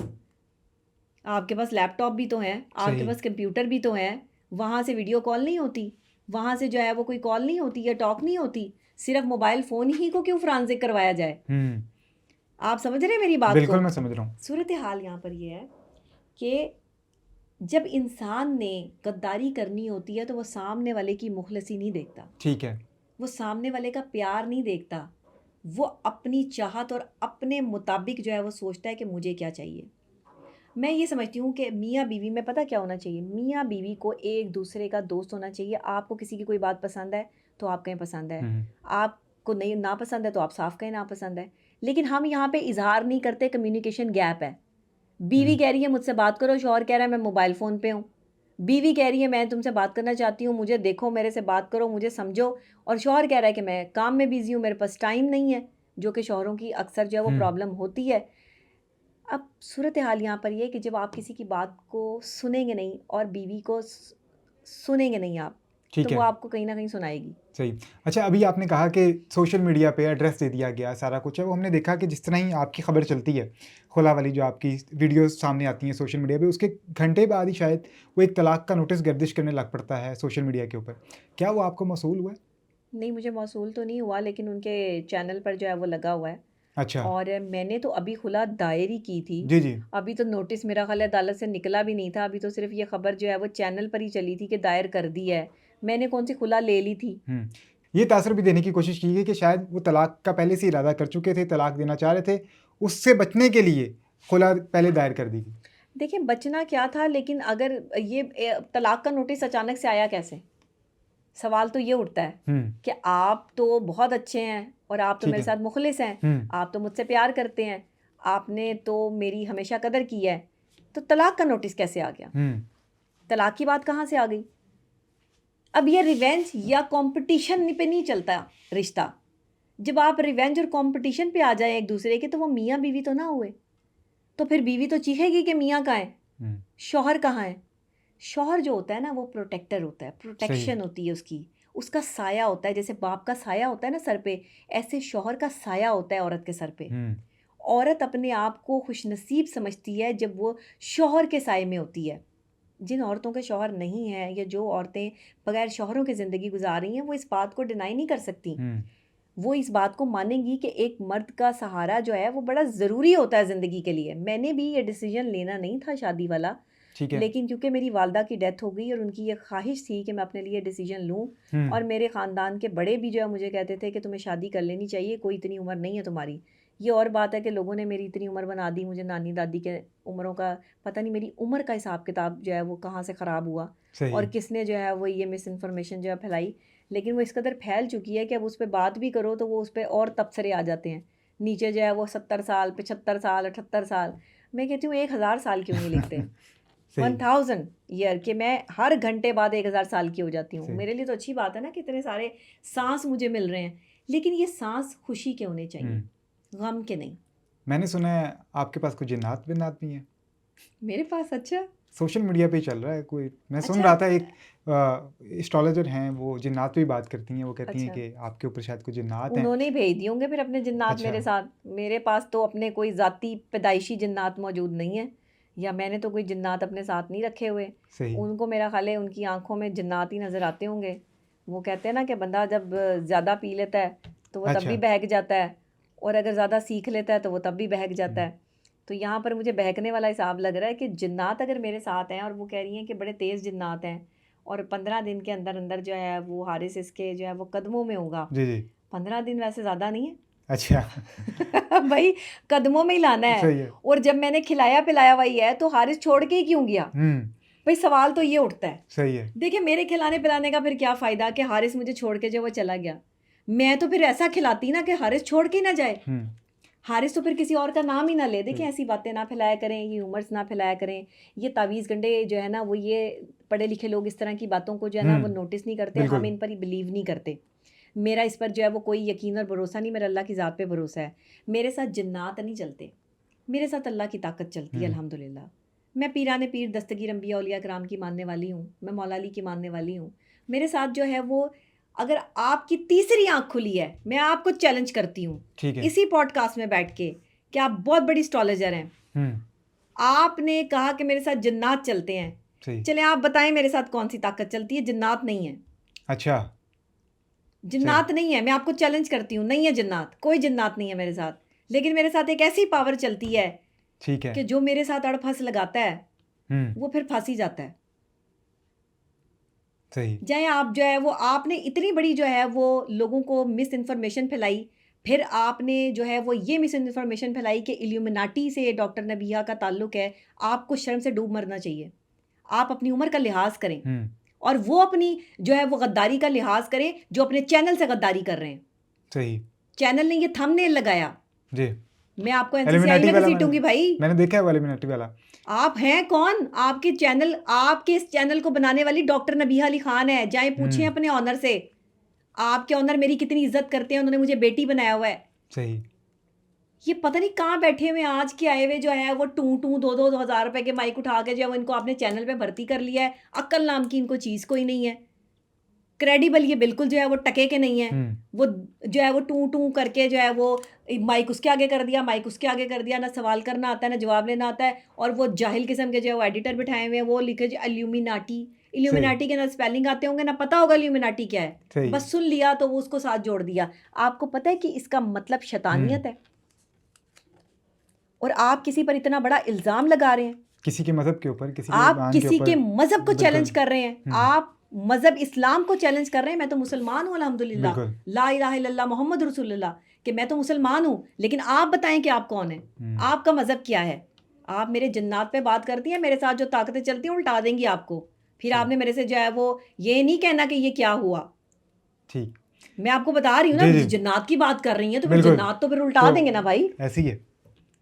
B: आपके पास लैपटॉप भी तो है, आपके
A: सही।
B: पास कंप्यूटर भी तो है, वहाँ से वीडियो कॉल नहीं होती, वहाँ से जो है वो कोई कॉल नहीं होती या टॉक नहीं होती, सिर्फ़ मोबाइल फ़ोन ही को क्यों फ़ॉरेंसिक करवाया जाए?
A: हुँ।
B: आप समझ रहे हैं मेरी बात
A: बिल्कुल
B: को?
A: मैं समझ रहा हूँ।
B: सूरत हाल यहाँ पर ये है कि जब इंसान ने गद्दारी करनी होती है तो वो सामने वाले की मुखलसी नहीं देखता,
A: ठीक है।
B: वो सामने वाले का प्यार नहीं देखता, वो अपनी चाहत और अपने मुताबिक जो है वो सोचता है कि मुझे क्या चाहिए। मैं ये समझती हूँ कि मियाँ-बीवी में पता क्या होना चाहिए? मियाँ-बीवी को एक-दूसरे का दोस्त होना चाहिए। आपको किसी की कोई बात पसंद है, तो आप कहें पसंद है।
A: हुँ।
B: आपको नहीं नापसंद है, तो आप साफ कहें नापसंद है। लेकिन हम यहाँ पे इज़हार नहीं करते, कम्युनिकेशन गैप है। बीवी
A: हुँ।
B: कह रही है मुझसे बात करो, शौहर कह रहा है मैं मोबाइल फ़ोन पे हूँ। बीवी कह रही है मैं तुमसे बात करना चाहती हूँ, मुझे देखो, मेरे से बात करो, मुझे समझो, और शौहर कह रहा है कि मैं काम में बिज़ी हूँ, मेरे पास टाइम नहीं है, जो कि शौहरों की अक्सर जो है वो
A: हुँ।
B: प्रॉब्लम होती है। अब सूरत हाल यहाँ पर ये है कि जब आप किसी की बात को सुनेंगे नहीं और बीवी को सुनेंगे नहीं आप, तो
A: ठीक
B: वो
A: है।
B: आपको कहीं ना कहीं सुनाएगी।
A: सही। अच्छा, अभी आपने कहा कि सोशल मीडिया पे एड्रेस दे दिया गया, सारा कुछ है, वो हमने देखा कि जिस तरह ही आपकी खबर चलती है, खुला वाली जो आपकी वीडियोज़ सामने आती हैं सोशल मीडिया पे, उसके घंटे बाद ही शायद वो एक तलाक का नोटिस गर्दिश करने लग पड़ता है सोशल मीडिया के ऊपर। क्या वो आपको मौसूल हुआ है?
B: नहीं, मुझे मौसूल तो नहीं हुआ, लेकिन उनके चैनल पर जो है वो लगा हुआ है।
A: अच्छा।
B: और मैंने तो अभी खुला दायर ही की थी।
A: जी, जी।
B: अभी तो नोटिस मेरा ख़्याल है अदालत से निकला भी नहीं था। अभी तो सिर्फ़ ये ख़बर जो है वो चैनल पर ही चली थी कि दायर कर दी है। मैंने कौन सी खुला ले ली थी।
A: हुँ। ये तासुर भी देने की कोशिश की गई कि शायद वो तलाक का पहले से इरादा कर चुके थे, तलाक देना चाह रहे थे, उससे बचने के लिए खुला पहले दायर कर दी गई।
B: देखिए, बचना क्या था, लेकिन अगर ये तलाक का नोटिस अचानक से आया कैसे? सवाल तो ये उठता है
A: हुँ।
B: कि आप तो बहुत अच्छे हैं और आप तो
A: ठीक
B: मेरे
A: है।
B: साथ मुखलिस हैं,
A: हुँ।
B: आप तो मुझसे प्यार करते हैं, आपने तो मेरी हमेशा कदर की है, तो तलाक का नोटिस कैसे आ गया?
A: हुँ।
B: तलाक की बात कहाँ से आ गई? अब ये रिवेंज या कंपटीशन पे नहीं चलता रिश्ता। जब आप रिवेंज और कंपटीशन पे आ जाएँ एक दूसरे के, तो वो मियाँ बीवी तो ना हुए। तो फिर बीवी तो चीखेगी कि मियाँ कहाँ है?
A: हुँ।
B: शौहर कहाँ है? शौहर जो होता है ना वो प्रोटेक्टर होता है,
A: सही।
B: प्रोटेक्शन होती है उसकी, उसका साया होता है। जैसे बाप का साया होता है ना सर पे, ऐसे शौहर का साया होता है औरत के सर पे।
A: हुँ।
B: औरत अपने आप को खुशनसीब समझती है जब वो शौहर के साये में होती है। जिन औरतों के शौहर नहीं हैं या जो औरतें बगैर शौहरों की ज़िंदगी गुजार रही हैं, वो इस बात को डिनाई नहीं कर सकती।
A: हुँ।
B: वो इस बात को मानेंगी कि एक मर्द का सहारा जो है वो बड़ा ज़रूरी होता है ज़िंदगी के लिए। मैंने भी ये डिसीजन लेना नहीं था शादी वाला,
A: ठीक है।
B: लेकिन क्योंकि मेरी वालदा की डेथ हो गई और उनकी ये ख्वाहिश थी कि मैं अपने लिए डिसीजन लूँ,
A: हुँ।
B: और मेरे ख़ानदान के बड़े भी जो है मुझे कहते थे कि तुम्हें शादी कर लेनी चाहिए, कोई इतनी उम्र नहीं है तुम्हारी। ये और बात है कि लोगों ने मेरी इतनी उम्र बना दी, मुझे नानी दादी के उम्रों का पता नहीं, मेरी उम्र का हिसाब किताब जो है वो कहाँ से ख़राब हुआ और
A: सही।
B: किसने जो है वो ये मिस इन्फॉर्मेशन जो है फैलाई। लेकिन वो इस कदर फैल चुकी है कि अब उस पे बात भी करो तो वो उस पे और तबसरे आ जाते हैं। नीचे जो है वो 70 साल, 75 साल, 78 साल। मैं कहती हूँ 1000 साल क्यों नहीं लिखते?
A: सही।
B: 1000 ईयर कि मैं हर घंटे बाद 1000 साल की हो जाती हूँ।
A: सही।
B: मेरे लिए तो अच्छी बात है ना कि इतने सारे साँस मुझे मिल रहे हैं। लेकिन ये साँस खुशी के होने चाहिए,
A: हुँ।
B: गम के नहीं।
A: मैंने सुना है आपके पास कोई जिन्नात-विन्नात भी हैं?
B: मेरे पास अच्छा?
A: सोशल मीडिया पे ही चल रहा है कोई, मैं सुन
B: अच्छा,
A: रहा था एक एस्ट्रोलॉजर हैं, वो जिन्नात पे ही बात करती हैं, वो कहती हैं
B: अच्छा।
A: कि आपके ऊपर शायद कोई जिन्नात हैं।
B: उन्होंने ही भेज दिए होंगे फिर अपने जिन्नात
A: अच्छा।
B: मेरे साथ। मेरे पास तो अपने कोई ज़ाती पैदाइशी जिन्नात मौजूद नहीं है। या मैंने तो कोई जिन्नात अपने साथ नहीं रखे हुए।
A: सही।
B: उनको मेरा ख्याल है उनकी आंखों में जिन्नात ही नज़र आते होंगे। वो कहते हैं ना कि बंदा जब ज़्यादा पी लेता है तो वो तब भी
A: अच्छा।
B: बहक जाता है, और अगर ज़्यादा सीख लेता है तो वो तब भी बहक जाता
A: हम्म,
B: है। तो यहाँ पर मुझे बहकने वाला हिसाब लग रहा है कि जिन्नात अगर मेरे साथ हैं और वो कह रही हैं कि बड़े तेज़ जिन्नात हैं, और 15 दिन के अंदर अंदर जो है वो हारिस इसके जो है वो कदमों में होगा।
A: जी जी।
B: 15 दिन वैसे ज़्यादा नहीं है।
A: अच्छा।
B: भाई कदमों में ही लाना है।
A: सही है।
B: और जब मैंने खिलाया पिलाया हुआ है तो हारिस छोड़ के ही क्यों गया?
A: हम्म।
B: भाई सवाल तो ये उठता है।
A: सही है।
B: देखिए मेरे खिलाने पिलाने का फिर क्या फ़ायदा कि हारिस मुझे छोड़ के जो वो चला गया। मैं तो फिर ऐसा खिलाती ना कि हारिस छोड़ के ही ना जाए।
A: हम्म।
B: हारिस तो फिर किसी और का नाम ही ना ले। देखिए
A: सही।
B: ऐसी बातें ना फैलाया करें, ये ह्यूमर्स ना फैलाया करें। ये तावीज़ गंडे जो है ना वो ये पढ़े लिखे लोग इस तरह की बातों को जो है ना वो नोटिस नहीं करते, हम
A: बिल्कुल।
B: इन पर ही बिलीव नहीं करते। मेरा इस पर जो है वो कोई यकीन और भरोसा नहीं, मेरा अल्लाह की ज़ात पे भरोसा है। मेरे साथ जिन्नात नहीं चलते, मेरे साथ अल्लाह की ताकत चलती है
A: हम्म।
B: अल्हम्दुलिल्लाह। मैं पीराने पीर दस्तगीर अंबिया औलिया कराम की मानने वाली हूँ, मैं मौला अली की मानने वाली हूँ। मेरे साथ जो है वो, अगर आपकी तीसरी आँख खुली है, मैं आपको चैलेंज करती हूँ
A: ठीक है।
B: इसी पॉडकास्ट में बैठ के कि आप बहुत बड़ी एस्ट्रोलॉजर हैं।
A: हम्म।
B: आपने कहा कि मेरे साथ जिन्नात चलते हैं।
A: सही।
B: चलें आप बताएं मेरे साथ कौन सी ताकत चलती है? जिन्नात नहीं है।
A: अच्छा। सही।
B: जिन्नात नहीं है, मैं आपको चैलेंज करती हूँ, नहीं है जिन्नात, कोई जिन्नात नहीं है मेरे साथ। लेकिन मेरे साथ एक ऐसी पावर चलती है
A: ठीक है।
B: कि जो मेरे साथ अड़फस लगाता है
A: हम्म।
B: वो फिर फंस ही जाता है।
A: सही।
B: चाहे आप जो है वो, आपने इतनी बड़ी जो है वो लोगों को मिस इन्फॉर्मेशन फैलाई, फिर आपने जो है वो ये मिस इन्फॉर्मेशन फैलाई कि इल्यूमिनाटी से डॉक्टर नबिया का ताल्लुक है। आपको शर्म से डूब मरना चाहिए। आप अपनी उम्र का लिहाज करें,
A: हम्म।
B: और वो अपनी जो है वो गद्दारी का लिहाज करें जो अपने चैनल से गद्दारी कर रहे हैं।
A: सही।
B: चैनल ने ये थंबनेल लगाया,
A: जी।
B: मैं आपको एनसीसीआई
A: एलिमिनेटी
B: में
A: वाला
B: घसीटूंगी भाई।
A: मैंने देखा है, वो एलिमिनेटी वाला।
B: आप हैं कौन? आपके चैनल, आपके इस चैनल को बनाने वाली डॉक्टर नबीहा अली खान है। जाएं पूछें
A: हम्म।
B: अपने ऑनर से, आपके ऑनर मेरी कितनी इज्जत करते हैं, उन्होंने मुझे बेटी बनाया हुआ है।
A: सही।
B: ये पता नहीं कहाँ बैठे हुए आज के आए हुए जो है वो टू टू दो दो हजार रुपए के माइक उठा के जो है वो इनको आपने चैनल पे भर्ती कर लिया है। अक्ल नाम की इनको चीज़ कोई नहीं है। क्रेडिबल ये बिल्कुल जो है वो टके के नहीं है।
A: हम्म।
B: वो जो है वो टू टू करके जो है वो माइक उसके आगे कर दिया, माइक उसके आगे कर दिया, ना सवाल करना आता है ना जवाब लेना आता है। और वो जाहिल किस्म के जो है वो एडिटर बिठाए हुए हैं, वो लिखे जो इल्यूमिनाटी।
A: सही।
B: इल्यूमिनाटी के ना स्पेलिंग आते होंगे ना पता होगा इल्यूमिनाटी क्या है।
A: सही।
B: बस सुन लिया तो वो उसको साथ जोड़ दिया। आपको पता है कि इसका मतलब शैतानियत है, और आप किसी पर इतना बड़ा इल्ज़ाम लगा रहे हैं।
A: किसी के मजहब के ऊपर, किसी के
B: आप
A: ईमान के
B: किसी
A: ऊपर।
B: के मज़हब को चैलेंज
A: बिल्कुल।
B: कर रहे हैं।
A: हम्म।
B: आप मज़हब इस्लाम को चैलेंज कर रहे हैं। मैं तो मुसलमान हूँ अल्हम्दुलिल्लाह,
A: बिल्कुल।
B: ला इलाहा इल्लल्लाह मोहम्मद रसूलुल्लाह, कि मैं तो मुसलमान हूँ। लेकिन आप बताएं कि आप कौन हैं,
A: हम्म।
B: आपका मज़हब क्या है? आप मेरे जन्नात पे बात करती हैं, मेरे साथ जो ताकतें चलती हैं उल्टा देंगी आपको। फिर
A: सही।
B: आपने मेरे से जो है वो ये नहीं कहना कि ये क्या हुआ।
A: ठीक।
B: मैं आपको बता रही हूँ ना,
A: जी जी।
B: जन्नात की बात कर रही हैं तो फिर
A: बिल्कुल।
B: जन्नात तो फिर उल्टा
A: तो
B: देंगे ना भाई।
A: ऐसी है।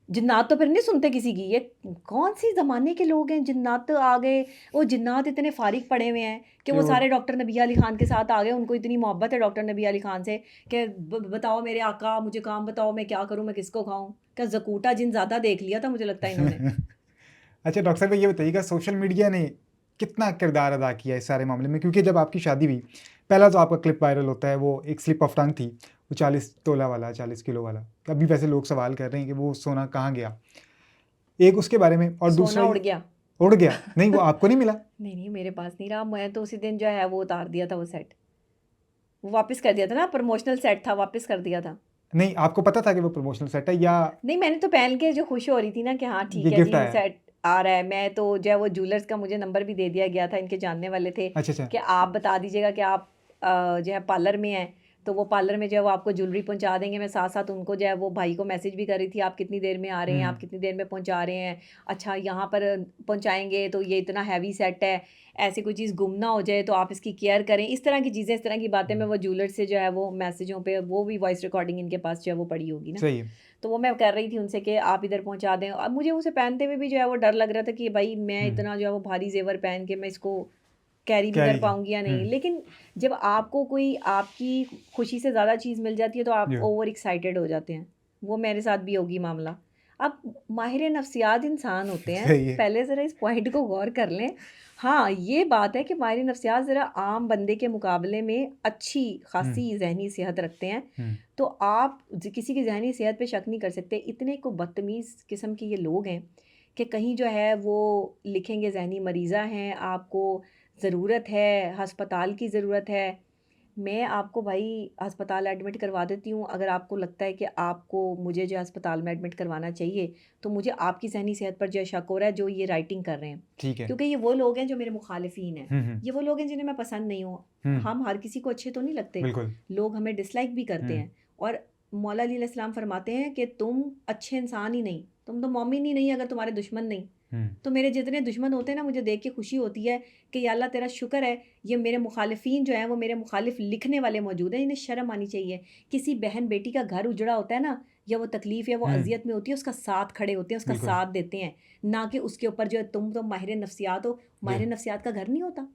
B: जिन्नात तो फिर नहीं सुनते किसी की। ये कौन सी ज़माने के लोग हैं? जिन्नात तो आ गए, वो जिन्नात इतने फारिग पड़े हुए हैं कि
A: कि
B: वो
A: वो
B: सारे डॉक्टर नबिया अली खान के साथ आ गए। उनको इतनी मोहब्बत है डॉक्टर नबिया अली खान से कि बताओ मेरे आका, मुझे काम बताओ, मैं क्या करूँ, मैं किसको खाऊं? क्या जकूटा जिन ज़्यादा देख लिया था मुझे लगता है इन्होंने।
A: अच्छा डॉक्टर साहब, ये बताइएगा सोशल मीडिया ने कितना किरदार अदा किया इस सारे मामले में? क्योंकि जब आपकी शादी हुई, पहला तो आपका क्लिप वायरल होता है, वो एक स्लिप ऑफ टंग थी, वो 40 तोला वाला, 40 किलो वाला। अभी वैसे लोग सवाल कर रहे हैं कि वो सोना कहाँ गया, एक उसके बारे में, और दूसरा
B: सोना उड़ गया।
A: उड़ गया। नहीं, वो आपको नहीं मिला?
B: नहीं नहीं, मेरे पास नहीं रहा। मैं तो उसी दिन जो है वो उतार दिया था, वो सेट वो वापस कर दिया था ना, प्रमोशनल सेट था, वापस कर दिया था।
A: नहीं, आपको पता था कि वो प्रमोशनल सेट है, या
B: नहीं, मैंने तो पहन के जो खुश हो रही थी ना कि हाँ
A: ये
B: ठीक है
A: गिफ्ट
B: जी
A: आया?
B: सेट आ रहा है। मैं तो जो है वो ज्वेलर्स का मुझे नंबर भी दे दिया गया था, इनके जानने वाले थे
A: अच्छा अच्छा।
B: कि आप बता दीजिएगा कि आप जो है पार्लर में हैं, तो वो पार्लर में जो है वो आपको ज्वेलरी पहुंचा देंगे। मैं साथ साथ उनको जो है वो भाई को मैसेज भी कर रही थी, आप कितनी देर में आ रहे हैं, आप कितनी देर में पहुंचा रहे हैं, अच्छा यहाँ पर पहुंचाएंगे तो ये इतना हैवी सेट है, ऐसी कोई चीज़ गुम ना हो जाए तो आप इसकी केयर करें। इस तरह की चीज़ें, इस तरह की बातें मैं वो ज्वेलर से जो है वो मैसेजों पे, वो भी वॉइस रिकॉर्डिंग इनके पास जो है वो पड़ी होगी ना,
A: सही है।
B: तो वो मैं कर रही थी उनसे कि आप इधर पहुंचा दें। अब मुझे उसे पहनते हुए भी जो है वो डर लग रहा था कि भाई मैं इतना जो है वो भारी जेवर पहन के मैं इसको कैरी भी कर
A: कैरी का।
B: पाऊंगी या नहीं। लेकिन जब आपको कोई आपकी खुशी से ज़्यादा चीज़ मिल जाती है तो आप
A: जी।
B: ओवर एक्साइटेड हो जाते हैं। वो मेरे साथ भी होगी मामला। अब माहिर नफ्सियात इंसान होते हैं,
A: सही है।
B: पहले ज़रा इस पॉइंट को गौर कर लें। हाँ, ये बात है कि माहिर नफ्सियात ज़रा आम बंदे के मुकाबले में अच्छी खासी जहनी सेहत रखते हैं। तो आप किसी की जहनी सेहत पे शक नहीं कर सकते। इतने को बदतमीज़ किस्म के ये लोग हैं कि कहीं जो है वो लिखेंगे ज़हनी मरीज़ा हैं, आपको ज़रूरत है, अस्पताल की ज़रूरत है। मैं आपको भाई अस्पताल एडमिट करवा देती हूँ, अगर आपको लगता है कि आपको मुझे जो है अस्पताल में एडमिट करवाना चाहिए, तो मुझे आपकी ज़हनी सेहत पर जो है शक हो रहा है, जो ये राइटिंग कर रहे हैं।
A: ठीक है।
B: क्योंकि ये वो लोग हैं जो मेरे मुखालिफिन हैं।
A: हुँ।
B: ये वो लोग हैं जिन्हें मैं पसंद नहीं हूँ।
A: हुँ,
B: हम हर किसी को अच्छे तो नहीं लगते।
A: बिल्कुल।
B: लोग हमें डिसलाइक भी करते
A: हुँ,
B: हैं। और मौला अली अलैहिस्सलाम फरमाते हैं कि तुम अच्छे इंसान ही नहीं, तुम तो मोमिन ही नहीं अगर तुम्हारे दुश्मन नहीं।
A: हुँ,
B: तो मेरे जितने दुश्मन होते हैं ना, मुझे देख के खुशी होती है कि या अल्लाह तेरा शुक्र है, ये मेरे मुखालिफिन जो हैं वो मेरे मुखालिफ लिखने वाले मौजूद हैं, इन्हें शर्म आनी चाहिए। किसी बहन बेटी का घर उजड़ा होता है ना, या वो तकलीफ़ या वो
A: हुँ,
B: अज़ियत में होती है, उसका साथ खड़े होते हैं, उसका
A: बिल्कुल।
B: साथ देते हैं। ना कि उसके ऊपर जो है तुम तो माहिर नफ्सियात हो।
A: जी।
B: माहिर नफ्सियात का घर नहीं होता,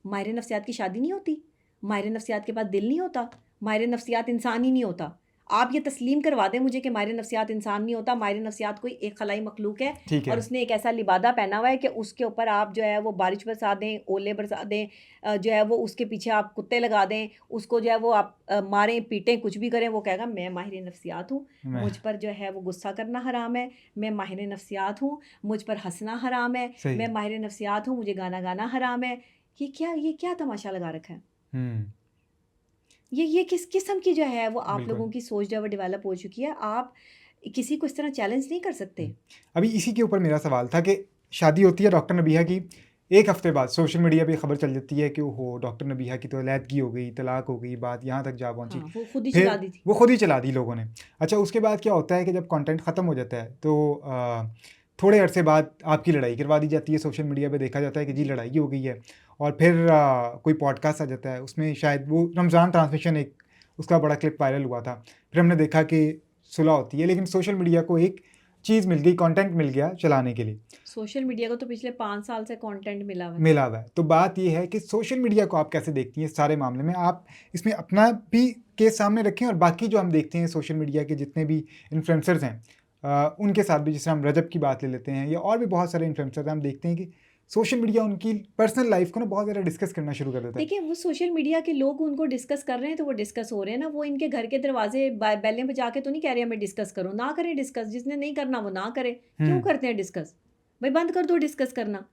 B: माहिर नफ्सियात की शादी नहीं होती, माहिर नफ्सियात के पास दिल नहीं होता, माहिर नफ्सियात इंसान ही नहीं होता। आप ये तस्लीम करवा दें मुझे कि माहिर नफ्सियात इंसान नहीं होता, माहिर नफ्सियात कोई एक खलाई मखलूक है
A: ठीक
B: और
A: है।
B: उसने एक ऐसा लिबादा पहना हुआ है कि उसके ऊपर आप जो है वो बारिश बरसा दें, ओले बरसा दें, जो है वो उसके पीछे आप कुत्ते लगा दें, उसको जो है वो आप मारें, पीटें, कुछ भी करें, वो कहेगा मैं माहिर नफ्सियात हूँ,
A: मैं
B: मुझ पर जो है वो गुस्सा करना हराम है, मैं माहिर नफ्सियात हूँ, मुझ पर हँसना हराम है,
A: सही
B: मैं
A: है।
B: माहिर नफ्सियात हूँ, मुझे गाना गाना हराम है। ये क्या तमाशा लगा रखा है?
A: हुँ,
B: ये किस किस्म की जो है वो आप
A: बिल्कुल।
B: लोगों की सोच जो है वो डेवलप हो चुकी है। आप किसी को इस तरह चैलेंज नहीं कर सकते।
A: हुँ। अभी इसी के ऊपर मेरा सवाल था कि शादी होती है डॉक्टर नबीहा की, 1 हफ़्ते बाद सोशल मीडिया पे खबर चल जाती है कि ओहो! डॉक्टर नबीहा की तो अलैदगी हो गई, तलाक हो गई, बात यहाँ तक जा पहुँची।
B: हाँ, वो खुद ही चला
A: फिर
B: दी थी।
A: वो खुद ही चला दी लोगों ने। अच्छा, उसके बाद क्या होता है कि जब कंटेंट ख़त्म हो जाता है तो थोड़े अरसे बाद आपकी लड़ाई करवा दी जाती है, सोशल मीडिया पे देखा जाता है कि जी
B: जी।
A: लड़ाई हो गई है। और फिर कोई पॉडकास्ट आ जाता है, उसमें शायद वो रमज़ान ट्रांसमिशन एक उसका बड़ा क्लिप वायरल हुआ था। फिर हमने देखा कि सुलह होती है, लेकिन सोशल मीडिया को एक चीज़ मिल गई, कंटेंट मिल गया चलाने के लिए,
B: सोशल मीडिया को तो पिछले 5 साल से कंटेंट मिला हुआ है।
A: मिला हुआ है। तो बात ये है कि सोशल मीडिया को आप कैसे देखती हैं इस सारे मामले में? आप इसमें अपना भी केस सामने रखें और बाकी जो हम देखते हैं सोशल मीडिया के जितने भी इन्फ्लुएंसर्स हैं उनके साथ भी, जैसे हम रजब की बात ले लेते हैं या और भी बहुत सारे इन्फ्लुएंसर्स हैं, हम देखते हैं कि सोशल मीडिया उनकी पर्सनल लाइफ़ को ना बहुत ज़्यादा डिस्कस करना शुरू कर देता है।
B: देखिए, वो सोशल मीडिया के लोग उनको डिस्कस कर रहे हैं, तो वो डिस्कस हो रहे हैं ना, वो इनके घर के दरवाज़े बेलें बजा के तो नहीं कह रहे हमें डिस्कस करो, ना करें डिस्कस, जिसने नहीं करना वो ना करे। क्यों
A: हुँ,
B: करते हैं डिस्कस? भई बंद कर दो डिस्कस करना।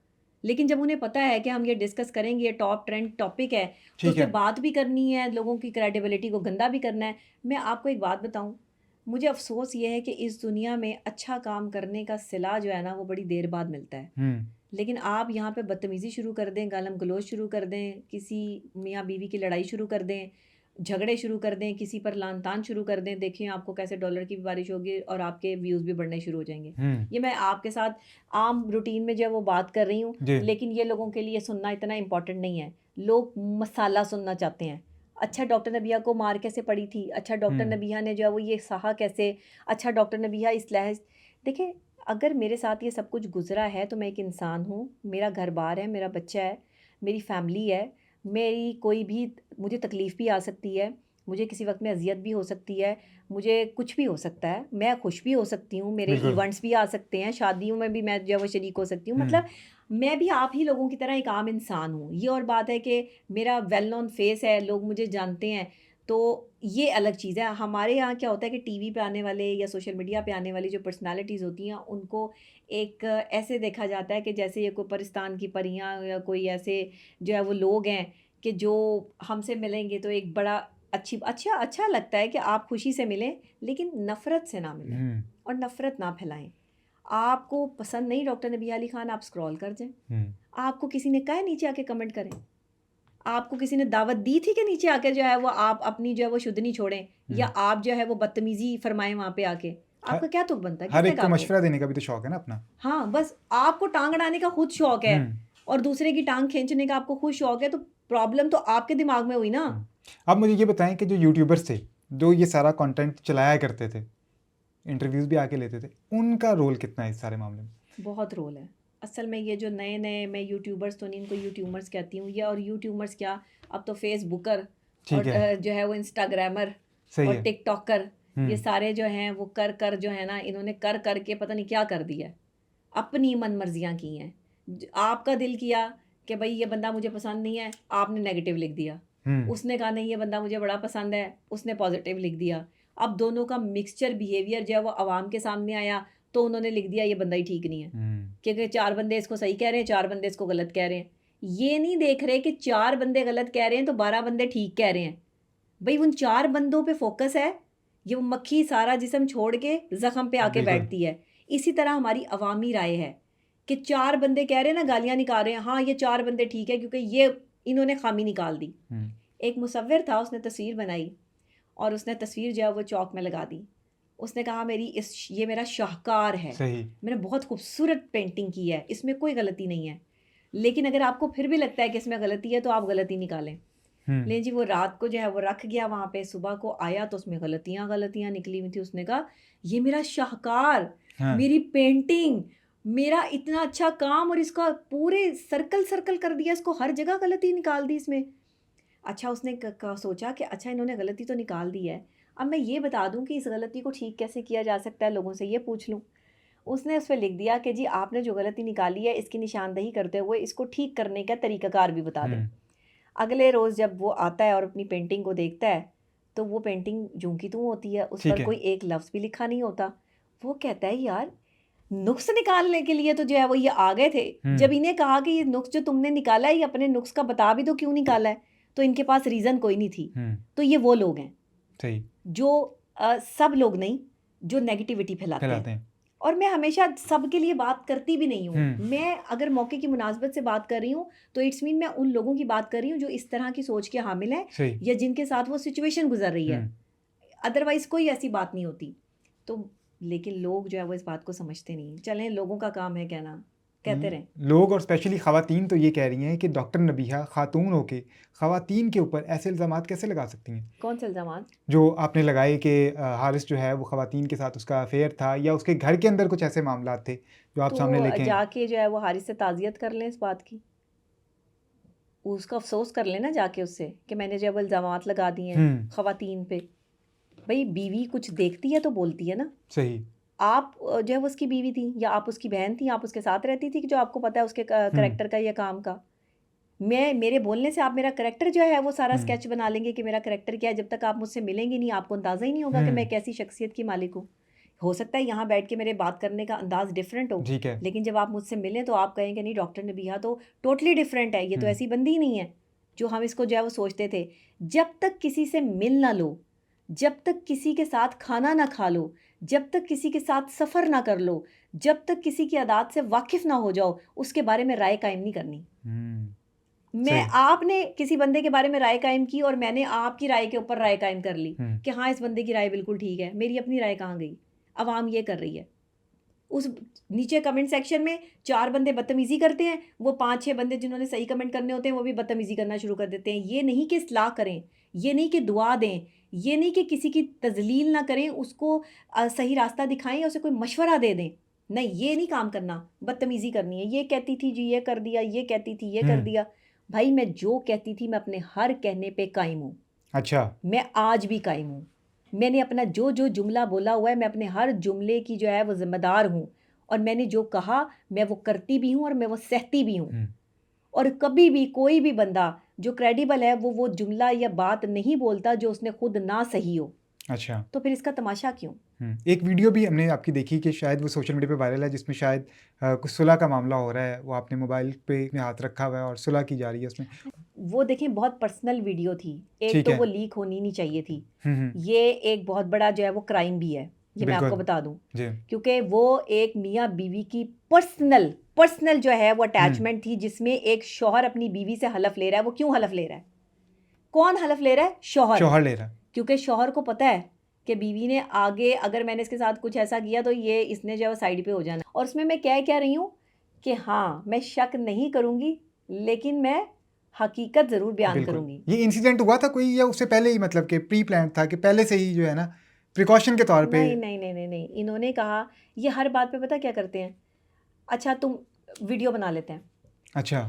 B: लेकिन जब उन्हें पता है कि हम ये डिस्कस करेंगे, ये टॉप ट्रेंड टॉपिक है, तो उस
A: ठीक
B: पे
A: है।
B: बात भी करनी है, लोगों की क्रेडिबिलिटी को गंदा भी करना है। मैं आपको एक बात बताऊँ, मुझे अफ़सोस ये है कि इस दुनिया में अच्छा काम करने का सिला जो है ना, वो बड़ी देर बाद मिलता है।
A: हुँ,
B: लेकिन आप यहाँ पे बदतमीज़ी शुरू कर दें, गालम-गलौच शुरू कर दें, किसी मियाँ-बीवी की लड़ाई शुरू कर दें, झगड़े शुरू कर दें, किसी पर लान-तान शुरू कर दें, देखिए आपको कैसे डॉलर की भी बारिश होगी और आपके व्यूज़ भी बढ़ने शुरू हो जाएँगे।
A: हुँ,
B: ये मैं आपके साथ आम रूटीन में जो है वो बात कर रही हूँ,
A: जी।
B: लेकिन ये लोगों के लिए सुनना इतना इम्पोर्टेंट नहीं है। लोग मसाला सुनना चाहते हैं। अच्छा डॉक्टर नबिया को मार कैसे पड़ी थी? अच्छा डॉक्टर
A: हुँ,
B: नबिया ने जो है वो ये सहा कैसे? अच्छा डॉक्टर नबिया इस लहज़ देखिए, अगर मेरे साथ ये सब कुछ गुज़रा है तो मैं एक इंसान हूँ, मेरा घर-बार है, मेरा बच्चा है, मेरी फ़ैमिली है, मेरी कोई भी मुझे तकलीफ़ भी आ सकती है, मुझे किसी वक़्त में अज़ियत भी हो सकती है, मुझे कुछ भी हो सकता है, मैं खुश भी हो सकती हूँ, मेरे
A: बिल्कुल।
B: इवेंट्स भी आ सकते हैं, शादियों में भी मैं जो है वो शरीक हो सकती हूँ।
A: हुँ,
B: मतलब मैं भी आप ही लोगों की तरह एक आम इंसान हूँ। ये और बात है कि मेरा वेल नोन फ़ेस है, लोग मुझे जानते हैं, तो ये अलग चीज़ है। हमारे यहाँ क्या होता है कि टीवी पे आने वाले या सोशल मीडिया पे आने वाली जो पर्सनैलिटीज़ होती हैं, उनको एक ऐसे देखा जाता है कि जैसे ये कोई परिस्तान की परियाँ या कोई ऐसे जो है वो लोग हैं कि जो हमसे मिलेंगे तो एक बड़ा अच्छा लगता है कि आप खुशी से मिलें, लेकिन नफ़रत से ना मिलें
A: हुँ,
B: और नफ़रत ना फैलाएँ। आपको पसंद नहीं डॉक्टर नबिया अली खान, आप स्क्रॉल कर जाएँ।
A: हुँ,
B: आपको किसी ने कहा है नीचे आके कमेंट करें? आपको किसी ने दावत दी थी कि नीचे आके जो है वो आप अपनी जो है वो शुद्धनी छोड़ें या
A: हुँ।
B: आप जो है वो बदतमीज़ी फरमाएँ वहाँ पे आके?
A: ह
B: आपका क्या तुक बनता है?
A: हर
B: किसने
A: एक
B: कहा
A: को
B: आपको?
A: मशवरा देने का भी तो शौक है ना अपना।
B: हाँ, बस आपको टाँग अड़ाने का खुद शौक है
A: हुँ,
B: और दूसरे की टाँग खींचने का आपको खुद शौक है, तो प्रॉब्लम तो आपके दिमाग में हुई ना।
A: हुँ। आप मुझे ये बताएँ कि जो यूट्यूबर्स थे, जो ये सारा कंटेंट चलाया करते थे, इंटरव्यूज़ भी आके लेते थे, उनका रोल कितना है इस सारे मामले में?
B: बहुत रोल है। असल में ये जो नए-नए मैं यूट्यूबर्स तो नहीं इनको यूट्यूबर्स कहती हूँ, ये और यूट्यूबर्स क्या, अब तो फ़ेसबुकर
A: ठीक
B: और
A: है,
B: जो है वो इंस्टाग्रामर
A: सही
B: और
A: है।
B: टिकटॉकर, ये
A: हुँ,
B: सारे जो हैं वो कर जो है ना, इन्होंने कर के पता नहीं क्या कर दिया है। अपनी मनमर्ज़ियाँ की हैं। आपका दिल किया कि भई ये बंदा मुझे पसंद नहीं है, आपने नेगेटिव लिख दिया।
A: हुँ,
B: उसने कहा नहीं ये बंदा मुझे बड़ा पसंद है, उसने पॉज़िटिव लिख दिया। अब दोनों का मिक्सचर बिहेवियर जो है वो अवाम के सामने आया, तो उन्होंने लिख दिया ये बंदा ही ठीक नहीं है, क्योंकि 4 बंदे इसको सही कह रहे हैं, 4 बंदे इसको गलत कह रहे हैं। ये नहीं देख रहे कि 4 बंदे गलत कह रहे हैं तो 12 बंदे ठीक कह रहे हैं। भाई उन 4 बंदों पे फोकस है, ये वो मक्खी सारा जिस्म छोड़ के ज़ख्म पे आके
A: बिल्कुल।
B: बैठती है। इसी तरह हमारी अवामी राय है कि 4 बंदे कह रहे हैं ना, गालियाँ निकाल रहे हैं, हाँ ये 4 बंदे ठीक है क्योंकि ये इन्होंने खामी निकाल दी। एक मुसव्विर था, उसने तस्वीर बनाई और उसने तस्वीर जो है वो चौक में लगा दी। उसने कहा ये मेरा शाहकार है,
A: सही।
B: मैंने बहुत खूबसूरत पेंटिंग की है, इसमें कोई गलती नहीं है। लेकिन अगर आपको फिर भी लगता है कि इसमें गलती है तो आप गलती निकालें। लेकिन जी वो रात को जो है वो रख गया वहाँ पे, सुबह को आया तो उसमें गलतियाँ निकली हुई थी। उसने कहा ये मेरा शाहकार,
A: हाँ।
B: मेरी पेंटिंग, मेरा इतना अच्छा काम, और इसका पूरे सर्कल कर दिया, इसको हर जगह गलती निकाल दी इसमें। अच्छा उसने सोचा कि अच्छा इन्होंने गलती तो निकाल दी है, अब मैं ये बता दूं कि इस गलती को ठीक कैसे किया जा सकता है, लोगों से ये पूछ लूं। उसने उस पर लिख दिया कि जी आपने जो गलती निकाली है इसकी निशानदही करते हुए इसको ठीक करने का तरीकाकार भी बता दें। अगले रोज़ जब वो आता है और अपनी पेंटिंग को देखता है तो वो पेंटिंग यूं की त्यों होती है, उस
A: ठीक
B: पर
A: है।
B: कोई एक लफ्ज़ भी लिखा नहीं होता। वो कहता है यार नुक्स निकालने के लिए तो जो है वो ये आ गए थे, जब इन्हें कहा कि ये नुक्स जो तुमने निकाला है ये अपने नुक्स का बता भी दो क्यों निकाला है, तो इनके पास रीज़न कोई नहीं थी। तो ये वो लोग हैं
A: सही।
B: जो सब लोग नहीं, जो नेगेटिविटी फैलाते हैं। और मैं हमेशा सबके लिए बात करती भी नहीं हूँ। मैं अगर मौके की मुनासबत से बात कर रही हूँ तो इट्स मीन मैं उन लोगों की बात कर रही हूँ जो इस तरह की सोच के हामिल हैं
A: सही।
B: या जिनके साथ वो सिचुएशन गुजर रही है। अदरवाइज कोई ऐसी बात नहीं होती। तो लेकिन लोग जो है वो इस बात को समझते नहीं। चलें, लोगों का काम है कहना, कहते रहें।
A: लोग और स्पेशली ख़वातीन तो ये कह रही हैं कि डॉक्टर नबीहा खातून होके ख़वातीन के ऊपर ऐसे इल्ज़ामात कैसे लगा सकती हैं?
B: कौन से इल्ज़ामात?
A: जो आपने लगाए कि हारिस जो है वो ख़वातीन के साथ उसका अफेयर था या उसके घर के अंदर कुछ ऐसे मामलात थे जो आप सामने
B: तो
A: लेके आए।
B: जाके जो है वो हारिस से ताज़ियत कर लें इस बात की, उसका अफसोस कर लें ना जाके उससे कि मैंने जो है वो इल्ज़ामात लगा दिए हैं ख़वातीन पे। भाई बीवी कुछ देखती है तो बोलती है ना।
A: सही।
B: आप जो है वो उसकी बीवी थी या आप उसकी बहन थी, आप उसके साथ रहती थी कि जो आपको पता है उसके करैक्टर का या काम का। मेरे बोलने से आप मेरा करैक्टर जो है वो सारा स्केच बना लेंगे कि मेरा करैक्टर क्या है। जब तक आप मुझसे मिलेंगे नहीं आपको अंदाज़ा ही नहीं होगा कि मैं कैसी शख्सियत की मालिक हूँ। हो सकता है यहाँ बैठ के मेरे बात करने का अंदाज डिफरेंट हो,
A: ठीक है।
B: लेकिन जब आप मुझसे मिलें तो आप कहेंगे नहीं डॉक्टर नबीहा तो टोटली डिफरेंट है, ये तो ऐसी बंदी ही नहीं है जो हम इसको जो है वो सोचते थे। जब तक किसी से मिल ना लो, जब तक किसी के साथ खाना ना खा लो, जब तक किसी के साथ सफ़र ना कर लो, जब तक किसी की आदत से वाकिफ़ ना हो जाओ, उसके बारे में राय कायम नहीं करनी। मैं आपने किसी बंदे के बारे में राय कायम की और मैंने आपकी राय के ऊपर राय कायम कर ली कि हाँ इस बंदे की राय बिल्कुल ठीक है, मेरी अपनी राय कहाँ गई? अवाम ये कर रही है। उस नीचे कमेंट सेक्शन में 4 बंदे बदतमीज़ी करते हैं, वो 5-6 बंदे जिन्होंने सही कमेंट करने होते हैं वो भी बदतमीज़ी करना शुरू कर देते हैं। ये नहीं कि इस्लाह करें, ये नहीं कि दुआ दें, ये नहीं कि किसी की तज़लील ना करें, उसको सही रास्ता दिखाएं या उसे कोई मशवरा दे दें। नहीं, ये नहीं काम करना, बदतमीज़ी करनी है। ये कहती थी जी ये कर दिया, ये कहती थी ये कर दिया। भाई मैं जो कहती थी मैं अपने हर कहने पे कायम हूँ।
A: अच्छा।
B: मैं आज भी कायम हूँ। मैंने अपना जो जुमला बोला हुआ है मैं अपने हर जुमले की जो है वो ज़िम्मेदार हूँ, और मैंने जो कहा मैं वो करती भी हूँ और मैं वो सहती भी हूँ। और कभी भी कोई भी बंदा जो क्रेडिबल है वो जुमला या बात नहीं बोलता जो उसने खुद ना सही हो।
A: अच्छा।
B: तो फिर इसका तमाशा क्यों?
A: एक वीडियो भी हमने आपकी देखी कि शायद वो सोशल मीडिया पे वायरल है जिसमें शायद कुछ सुलह का मामला हो रहा है, वो आपने मोबाइल पे में हाथ रखा हुआ है और सुलह की जा रही है उसमें।
B: वो देखें बहुत पर्सनल वीडियो थी। एक
A: ठीक
B: तो
A: है।
B: वो लीक होनी नहीं चाहिए थी। ये एक बहुत बड़ा जो है वो क्राइम भी है, ये मैं आपको बता दूं।
A: जी।
B: क्योंकि वो एक मियाँ बीवी की पर्सनल जो है वो अटैचमेंट थी जिसमें एक शौहर अपनी बीवी से हलफ ले रहा है। वो क्यों हलफ ले रहा है? कौन हलफ ले रहा है? शौहर
A: ले रहा है।
B: क्योंकि शौहर को पता है कि बीवी ने आगे अगर मैंने इसके साथ कुछ ऐसा किया तो ये इसने जो है साइड पे हो जाना। और उसमें मैं कह रही हूँ कि हाँ मैं शक नहीं करूँगी लेकिन मैं हकीकत ज़रूर बयान करूँगी।
A: ये इंसिडेंट हुआ था कोई या उससे पहले ही मतलब कि प्री प्लान था कि पहले से ही जो है ना प्रिकॉशन के तौर पे?
B: नहीं, इन्होंने कहा ये हर बात पे पता क्या करते हैं, अच्छा तुम वीडियो बना लेते हैं,
A: अच्छा।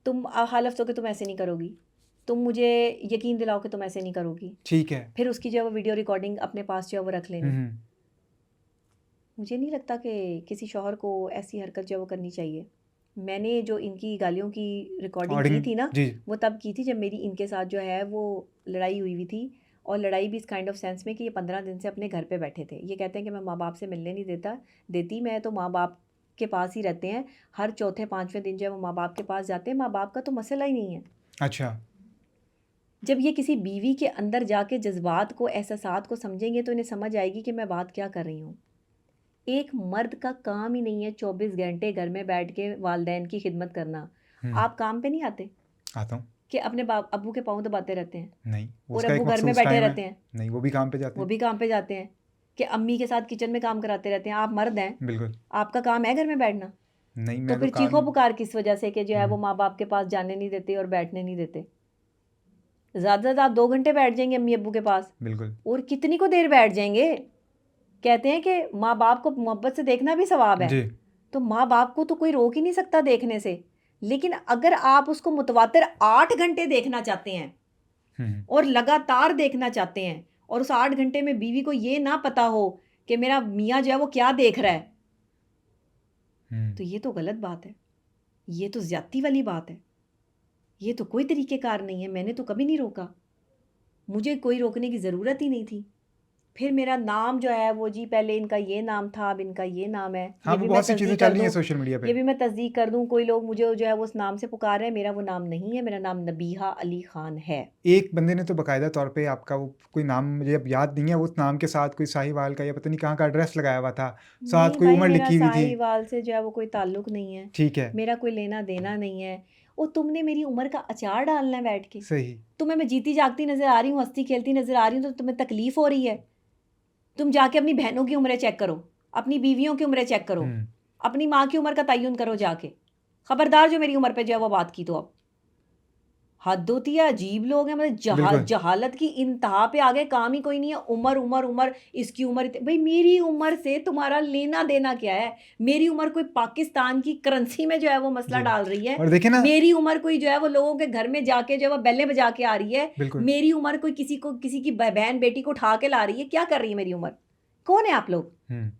B: तुम हलफ दो कि तुम ऐसे नहीं करोगी, तुम मुझे यकीन दिलाओ कि तुम ऐसे नहीं करोगी,
A: ठीक है।
B: फिर उसकी जो है वो वीडियो रिकॉर्डिंग अपने पास जो है वो रख लेनी। मुझे नहीं लगता कि किसी शौहर को ऐसी हरकत जो है वो करनी चाहिए। मैंने जो इनकी गालियों की रिकॉर्डिंग की थी ना
A: जी।
B: वो तब की थी जब मेरी इनके साथ जो है वो लड़ाई हुई थी और लड़ाई भी इस काइंड ऑफ सेंस में कि ये 15 दिन से अपने घर पे बैठे थे। ये कहते हैं कि मैं माँ बाप से मिलने नहीं देती मैं तो माँ बाप के पास ही रहते हैं। हर चौथे पाँचवें दिन जो है वो माँ बाप के पास जाते हैं। माँ बाप का तो मसला ही नहीं है।
A: अच्छा।
B: जब ये किसी बीवी के अंदर जाके जज्बात को, एहसासात को समझेंगे तो इन्हें समझ आएगी कि मैं बात क्या कर रही हूँ। एक मर्द का काम ही नहीं है 24 घंटे घर में बैठ के वालदैन की खिदमत करना। आप काम पे नहीं आते
A: आता हूँ।
B: कि अपने बाप अब्बू के पाँव दबाते रहते हैं
A: नहीं,
B: और
A: उसका
B: अब्बू
A: एक
B: घर में
A: मखसूस
B: बैठे
A: टाइम है।
B: रहते हैं,
A: नहीं, वो भी काम पे जाते
B: वो
A: हैं।
B: भी काम पे जाते हैं कि अम्मी के साथ किचन में काम कराते रहते हैं। आप मर्द हैं,
A: बिल्कुल।
B: आपका काम है घर में बैठना।
A: नहीं,
B: तो
A: मैं तो
B: फिर
A: काम
B: चीखो पुकार किस वजह से कि जो है वो
A: हुँ,
B: माँ बाप के पास जाने नहीं देते और बैठने नहीं देते। ज़्यादा से ज़्यादा आप 2 घंटे बैठ जाएंगे अम्मी अब्बू के पास,
A: बिल्कुल।
B: और कितनी को देर बैठ जाएंगे। कहते हैं कि माँ बाप को मोहब्बत से देखना भी सवाब है।
A: जी।
B: तो माँ बाप को तो कोई रोक ही नहीं सकता देखने से। लेकिन अगर आप उसको मुतवातिर 8 घंटे देखना चाहते हैं
A: हुँ,
B: और लगातार देखना चाहते हैं, और उस 8 घंटे में बीवी को ये ना पता हो कि मेरा मियाँ जो है वो क्या देख रहा है, तो ये तो गलत बात है। ये तो ज़्यादती वाली बात है। ये तो कोई तरीक़ेकार नहीं है। मैंने तो कभी नहीं रोका। मुझे कोई रोकने की ज़रूरत ही नहीं थी। फिर मेरा नाम जो है वो जी पहले इनका ये नाम था, अब इनका ये नाम है।
A: हाँ,
B: ये
A: वो
B: भी मैं
A: बहुत सी चीज़ें
B: तस्दीक
A: चल
B: कर
A: रही हैं
B: दूँ,
A: सोशल मीडिया पे।
B: ये भी मैं तस्दीक कर दूँ, कोई लोग मुझे जो है वो उस नाम से पुकार रहे हैं। मेरा वो नाम नहीं है, मेरा नाम नबीहा अली ख़ान है।
A: एक बंदे ने तो बाकायदा तौर पे आपका वो कोई नाम मुझे अब याद नहीं है, उस नाम के साथ कोई साहिवाल का या पता नहीं कहाँ का एड्रेस लगाया हुआ था, साथ
B: नहीं
A: कोई
B: भाई,
A: उम्र
B: मेरा
A: लिखी हुई थी।
B: साहिवाल से जो है वो कोई ताल्लुक़ नहीं है।
A: ठीक है,
B: मेरा कोई लेना-देना नहीं है। और तुमने मेरी उम्र का अचार डालना है बैठ के।
A: सही।
B: तुम्हें मैं जीती-जागती नज़र आ रही हूँ, हँसती-खेलती नज़र आ रही हूँ, तो तुम्हें तकलीफ़ हो रही है। तुम जाके अपनी बहनों की उम्रें चेक करो, अपनी बीवियों की उम्रें चेक करो,
A: हुँ,
B: अपनी माँ की उम्र का तय्युन करो जाके। खबरदार जो मेरी उम्र पे जो है वो बात की तो अब। हद होती है, अजीब लोग हैं, मतलब
A: बिल्कुल।
B: जहालत की इंतहा पे आ गए, काम ही कोई नहीं है। उम्र, उम्र, उम्र, इसकी उम्र भई मेरी उम्र से तुम्हारा लेना-देना क्या है? मेरी उम्र कोई पाकिस्तान की करेंसी में जो है वो मसला
A: जी,
B: डाल रही है।
A: और देखिए ना
B: मेरी उम्र कोई जो है वो लोगों के घर में जाके जो है वो बेलें बजा के आ रही है।
A: बिल्कुल।
B: मेरी उम्र कोई किसी की बहन-बेटी को उठा के ला रही है। क्या कर रही है मेरी उम्र? कौन है आप लोग?
A: हुँ,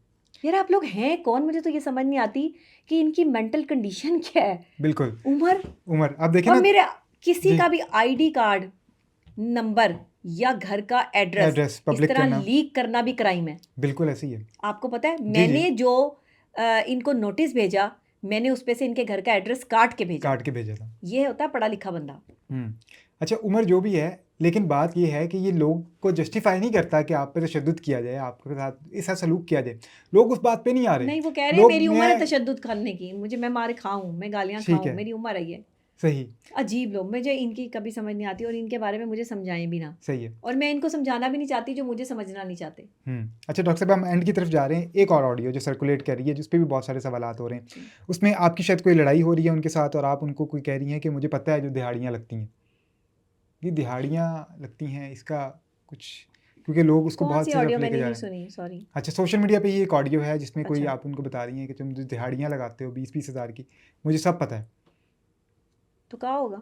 B: यार आप लोग हैं कौन? मुझे तो ये समझ नहीं आती कि इनकी मेंटल कंडीशन क्या है?
A: बिल्कुल।
B: उम्र,
A: उम्र, अब देखिए
B: और
A: ना
B: मेरे किसी
A: जी,
B: का भी आईडी कार्ड नंबर या घर का एड्रेस
A: एड्रेस
B: इस
A: पब्लिक
B: तरह
A: करना,
B: लीक करना भी क्राइम है।
A: बिल्कुल ऐसे ही है।
B: आपको पता है
A: जी, जी,
B: मैंने जो इनको नोटिस भेजा, मैंने उस पे से इनके घर का एड्रेस काट के भेजा।
A: काट के भेजा था।
B: ये होता है पढ़ा लिखा बंदा।
A: हुँ, अच्छा उम्र जो भी है, लेकिन बात ये है कि ये लोग को जस्टिफ़ाई नहीं करता कि आप पे तशद्दुद किया जाए, आपके साथ ऐसा सलूक किया जाए। लोग उस बात पे नहीं आ रहे।
B: नहीं, वो कह रहे हैं
A: लोग
B: मेरी उम्र है
A: मैं
B: तशद्दुद करने की, मुझे मैं मार खाऊँ, मैं गालियाँ
A: ठीक
B: खाऊँ,
A: है,
B: मेरी उम्र है ये।
A: सही,
B: अजीब लोग, मुझे इनकी कभी समझ नहीं आती और इनके बारे में मुझे समझाएँ भी ना।
A: सही है।
B: और मैं इनको समझाना भी नहीं चाहती जो मुझे समझना नहीं चाहते।
A: अच्छा डॉक्टर साहब हम एंड की तरफ जा रहे हैं। एक और ऑडियो जो सर्कुलेट कर रही है, जिस पे भी बहुत सारे सवालात हो रहे हैं।
B: जी।
A: उसमें आपकी शायद कोई लड़ाई हो रही है उनके साथ और आप उनको कोई कह रही हैं कि मुझे पता है जो दिहाड़ियाँ लगती हैं। ये दिहाड़ियाँ लगती हैं इसका कुछ क्योंकि लोग उसको
B: कौन
A: बहुत
B: सी
A: सी तरफ
B: ऑडियो
A: लेके
B: मैंने
A: जा
B: नहीं
A: रहे हैं।
B: सुनी? सॉरी।
A: अच्छा सोशल मीडिया पे ही एक ऑडियो है जिसमें कोई
B: अच्छा।
A: आप उनको बता रही हैं कि तुम जो दिहाड़ियाँ लगाते हो 20-20 हज़ार की, मुझे सब पता है।
B: तो कहा होगा?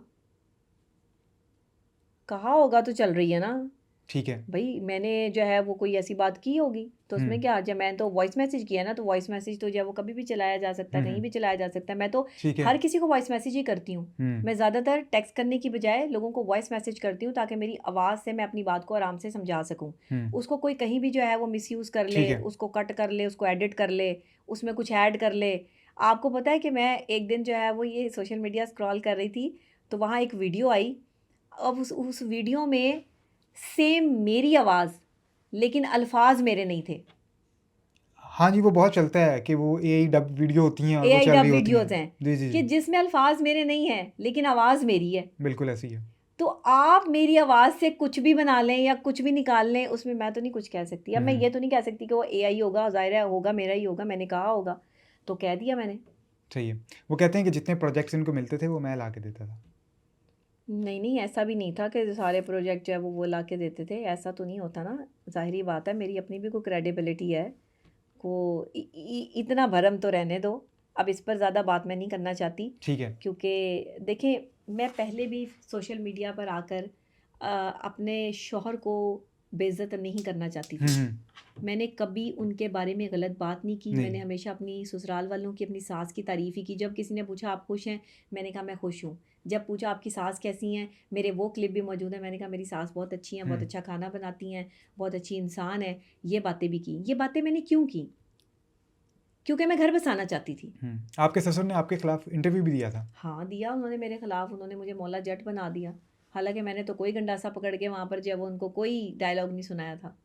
B: कहा होगा तो चल रही है ना।
A: ठीक है।
B: भई मैंने जो है वो कोई ऐसी बात की होगी, तो
A: हुँ,
B: उसमें क्या हर्ज है? मैंने तो वॉइस मैसेज किया ना, तो वॉइस मैसेज तो जो है वो कभी भी चलाया जा सकता है,
A: हुँ,
B: कहीं
A: हुँ,
B: भी चलाया जा सकता है। मैं तो
A: ठीक है।
B: हर किसी को वॉइस मैसेज ही करती हूँ।
A: हुँ,
B: मैं ज़्यादातर टेक्स्ट करने की बजाय लोगों को वॉइस मैसेज करती हूँ ताकि मेरी आवाज़ से मैं अपनी बात को आराम से समझा सकूँ।
A: हुँ,
B: उसको कोई कहीं भी जो है वो मिसयूज़ कर
A: ठीक
B: ले,
A: है।
B: उसको कट कर ले, उसको एडिट कर ले, उसमें कुछ ऐड कर ले। आपको पता है कि मैं एक दिन जो है वो ये सोशल मीडिया स्क्रॉल कर रही थी, तो वहाँ एक वीडियो आई। अब उस वीडियो में सेम मेरी आवाज़, लेकिन अल्फ़ाज़ मेरे नहीं थे।
A: हाँ जी, वो बहुत चलता है कि वो एआई डब वीडियो होती हैं और वो
B: एआई
A: चल
B: डब
A: रही होती
B: वीडियोज़
A: हैं।
B: हैं
A: जी, जी,
B: कि
A: जी,
B: जिसमें अल्फ़ाज़ मेरे नहीं हैं, लेकिन आवाज़ मेरी है।
A: बिल्कुल ऐसे ही है।
B: तो आप मेरी आवाज़ से कुछ भी बना लें या कुछ भी निकाल लें, उसमें मैं तो नहीं कुछ कह सकती। अब
A: हुँ,
B: मैं
A: हुँ,
B: ये तो नहीं कह सकती कि वो एआई होगा, ज़ाहिर है होगा, मेरा ही होगा, मैंने कहा होगा, तो कह दिया मैंने।
A: सही है। वो कहते हैं कि जितने प्रोजेक्ट्स इनको मिलते थे वो मैं ला के देता था।
B: नहीं, नहीं, ऐसा भी नहीं था कि सारे प्रोजेक्ट जो है वो ला के देते थे, ऐसा तो नहीं होता ना। ज़ाहिर-सी बात है, मेरी अपनी भी कोई क्रेडिबिलिटी है। को इ इ इतना भरम तो रहने दो। अब इस पर ज़्यादा बात मैं नहीं करना चाहती,
A: ठीक है।
B: क्योंकि देखिए मैं पहले भी सोशल मीडिया पर आकर अपने शौहर को बेइज़्ज़त नहीं करना चाहती
A: हुँ,
B: थी।
A: हुँ,
B: मैंने कभी उनके बारे में गलत बात नहीं की। मैंने
A: नहीं,
B: हमेशा अपनी ससुराल वालों की, अपनी सास की तारीफ़ ही की। जब किसी ने पूछा आप खुश हैं? मैंने कहा मैं खुश हूँ। जब पूछा आपकी सास कैसी हैं, मेरे वो क्लिप भी मौजूद है, मैंने कहा मेरी सास बहुत अच्छी हैं, बहुत
A: हुँ,
B: अच्छा खाना बनाती हैं, बहुत अच्छी इंसान है। ये बातें भी की। ये बातें मैंने क्यों की? क्योंकि मैं घर बसाना चाहती थी।
A: हुँ। आपके ससुर ने आपके खिलाफ इंटरव्यू भी दिया था?
B: हाँ, दिया उन्होंने मेरे खिलाफ, उन्होंने मुझे मौला जट बना दिया। हालाँकि मैंने तो कोई गंडासा पकड़ के वहाँ पर जो है वो उनको कोई डायलॉग नहीं सुनाया था।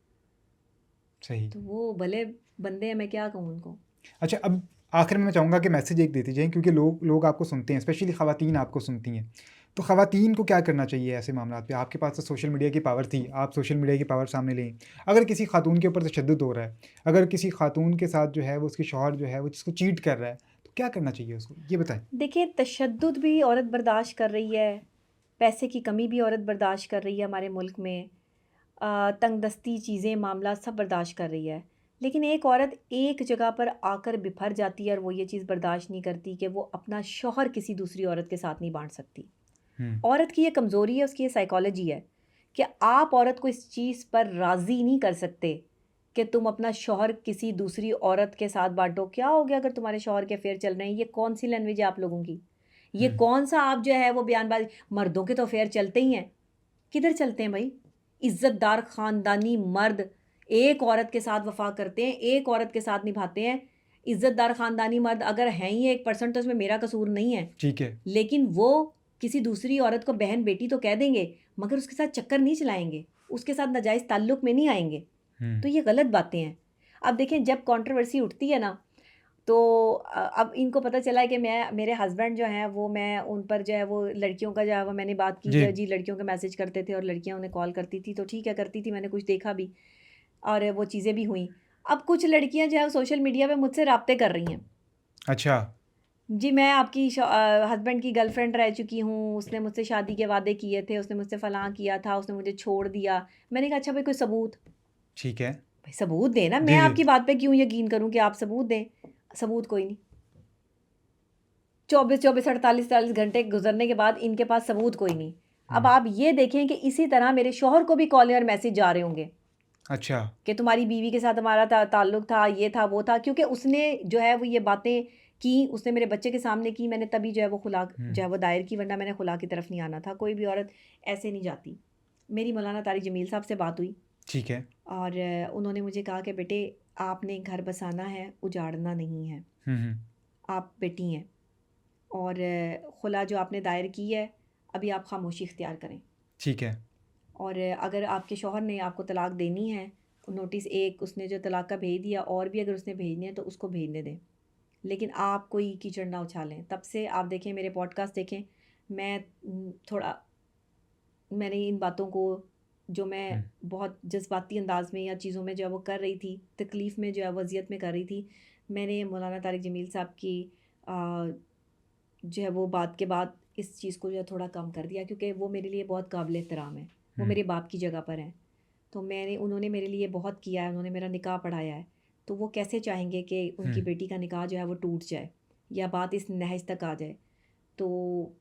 A: सही।
B: तो वो भले बंदे हैं, मैं क्या कहूँ उनको।
A: अच्छा, अब आखिर में मैं चाहूँगा कि मैसेज एक देती जाएँ, क्योंकि लोग लोग आपको सुनते हैं, स्पेशली ख़वातीन आपको सुनती हैं। तो ख़वातीन को क्या करना चाहिए ऐसे मामलात पे? आपके पास तो सोशल मीडिया की पावर थी, आप सोशल मीडिया की पावर सामने लें। अगर किसी ख़ातून के ऊपर तशद्दुद हो रहा है, अगर किसी ख़ातून के साथ जो है वो उसके शौहर जो है वो जिसको चीट कर रहा है, तो क्या करना चाहिए उसको? ये बताएँ।
B: देखिए, तशद्दुद भी औरत बर्दाश्त कर रही है, पैसे की कमी भी औरत बर्दाश्त कर रही है हमारे मुल्क में। तंगदस्ती चीज़ें, मामला सब बर्दाश्त कर रही है। लेकिन एक औरत एक जगह पर आकर बिफर जाती है और वो ये चीज़ बर्दाश्त नहीं करती कि वो अपना शौहर किसी दूसरी औरत के साथ नहीं बाँट सकती।
A: हुँ,
B: औरत की ये कमज़ोरी है, उसकी ये साइकोलॉजी है कि आप औरत को इस चीज़ पर राज़ी नहीं कर सकते कि तुम अपना शौहर किसी दूसरी औरत के साथ बाँटो। क्या हो गया अगर तुम्हारे शौहर के अफ़ेयर चल रहे हैं? ये कौन-सी लैंग्वेज है आप लोगों की? ये
A: हुँ,
B: कौन-सा आप जो है वो बयानबाज़ी, मर्दों के तो अफ़ेयर चलते ही हैं। किधर चलते हैं भई? इज़्ज़तदार ख़ानदानी मर्द एक औरत के साथ वफ़ा करते हैं, एक औरत के साथ निभाते हैं। इज़्ज़तदार ख़ानदानी मर्द अगर हैं ही 1% तो इसमें मेरा कसूर नहीं है।
A: ठीक है।
B: लेकिन वो किसी दूसरी औरत को बहन-बेटी तो कह देंगे, मगर उसके साथ चक्कर नहीं चलाएँगे, उसके साथ नाजायज़ ताल्लुक में नहीं आएँगे।
A: हुँ,
B: तो ये गलत बातें हैं। अब देखें, जब कंट्रोवर्सी उठती है ना, तो अब इनको पता चला है कि मेरे हस्बैंड जो हैं वो, मैं उन पर जो है वो लड़कियों का जो है वो मैंने बात की
A: जी।
B: कि जी लड़कियों के मैसेज करते थे और लड़कियाँ उन्हें कॉल करती थी, तो ठीक है करती थी, मैंने कुछ देखा भी और वो चीज़ें भी हुईं। अब कुछ लड़कियाँ जो है सोशल मीडिया पे मुझसे राब्ते कर रही हैं।
A: अच्छा,
B: जी, मैं आपकी हस्बैंड की गर्लफ्रेंड रह चुकी हूँ, उसने मुझसे शादी के वादे किए थे, उसने मुझसे फलाँ किया था, उसने मुझे छोड़ दिया। मैंने कहा अच्छा भाई कोई सबूत?
A: ठीक है।
B: भाई सबूत दें ना, मैं
A: जी, जी।
B: आपकी बात पे क्यों यकीन करूँ कि आप सबूत दें? सबूत कोई नहीं। 24-24, 48-48 घंटे गुज़रने के बाद इनके पास सबूत कोई नहीं। अब
A: हुँ,
B: आप ये देखें कि इसी तरह मेरे शौहर को भी कॉल और मैसेज जा रहे होंगे
A: अच्छा।
B: कि तुम्हारी बीवी के साथ हमारा ताल्लुक था, ये था, वो था, क्योंकि उसने जो है वो ये बातें की, उसने मेरे बच्चे के सामने की, मैंने तभी जो है वो खुला
A: हुँ,
B: जो है वो दायर की, वरना मैंने खुला की तरफ नहीं आना था। कोई भी औरत ऐसे नहीं जाती। मेरी मौलाना तारिक जमील साहब से बात हुई
A: ठीक है।
B: और उन्होंने मुझे कहा कि बेटे आपने घर बसाना है, उजाड़ना नहीं है।
A: हुँ, हुँ,
B: आप बेटी हैं और खुला जो आपने दायर की है, अभी आप खामोशी इख्तियार करें।
A: ठीक है।
B: और अगर आपके शौहर ने आपको तलाक देनी है, नोटिस एक उसने जो तलाक का भेज दिया, और भी अगर उसने भेजनी है तो उसको भेजने दें। लेकिन आप कोई कीचड़ ना उछालें। तब से आप देखें, मेरे पॉडकास्ट देखें, मैं थोड़ा मैंने इन बातों को, जो मैं
A: हुँ,
B: बहुत जज़्बाती अंदाज़ में या चीज़ों में जो है वो कर रही थी, तकलीफ़ में जो है वो अज़ियत में कर रही थी, मैंने मौलाना तारिक जमील साहब की अ, जो है वो बात के बाद इस चीज़ को जो है थोड़ा कम कर दिया, क्योंकि वो मेरे लिए बहुत काबिल एहतराम है। वो
A: हुँ,
B: मेरे बाप की जगह पर हैं। तो उन्होंने मेरे लिए बहुत किया है, उन्होंने मेरा निकाह पढ़ाया है। तो वो कैसे चाहेंगे कि
A: हुँ।
B: उनकी बेटी का निकाह जो है वो टूट जाए या बात इस नहज तक आ जाए? तो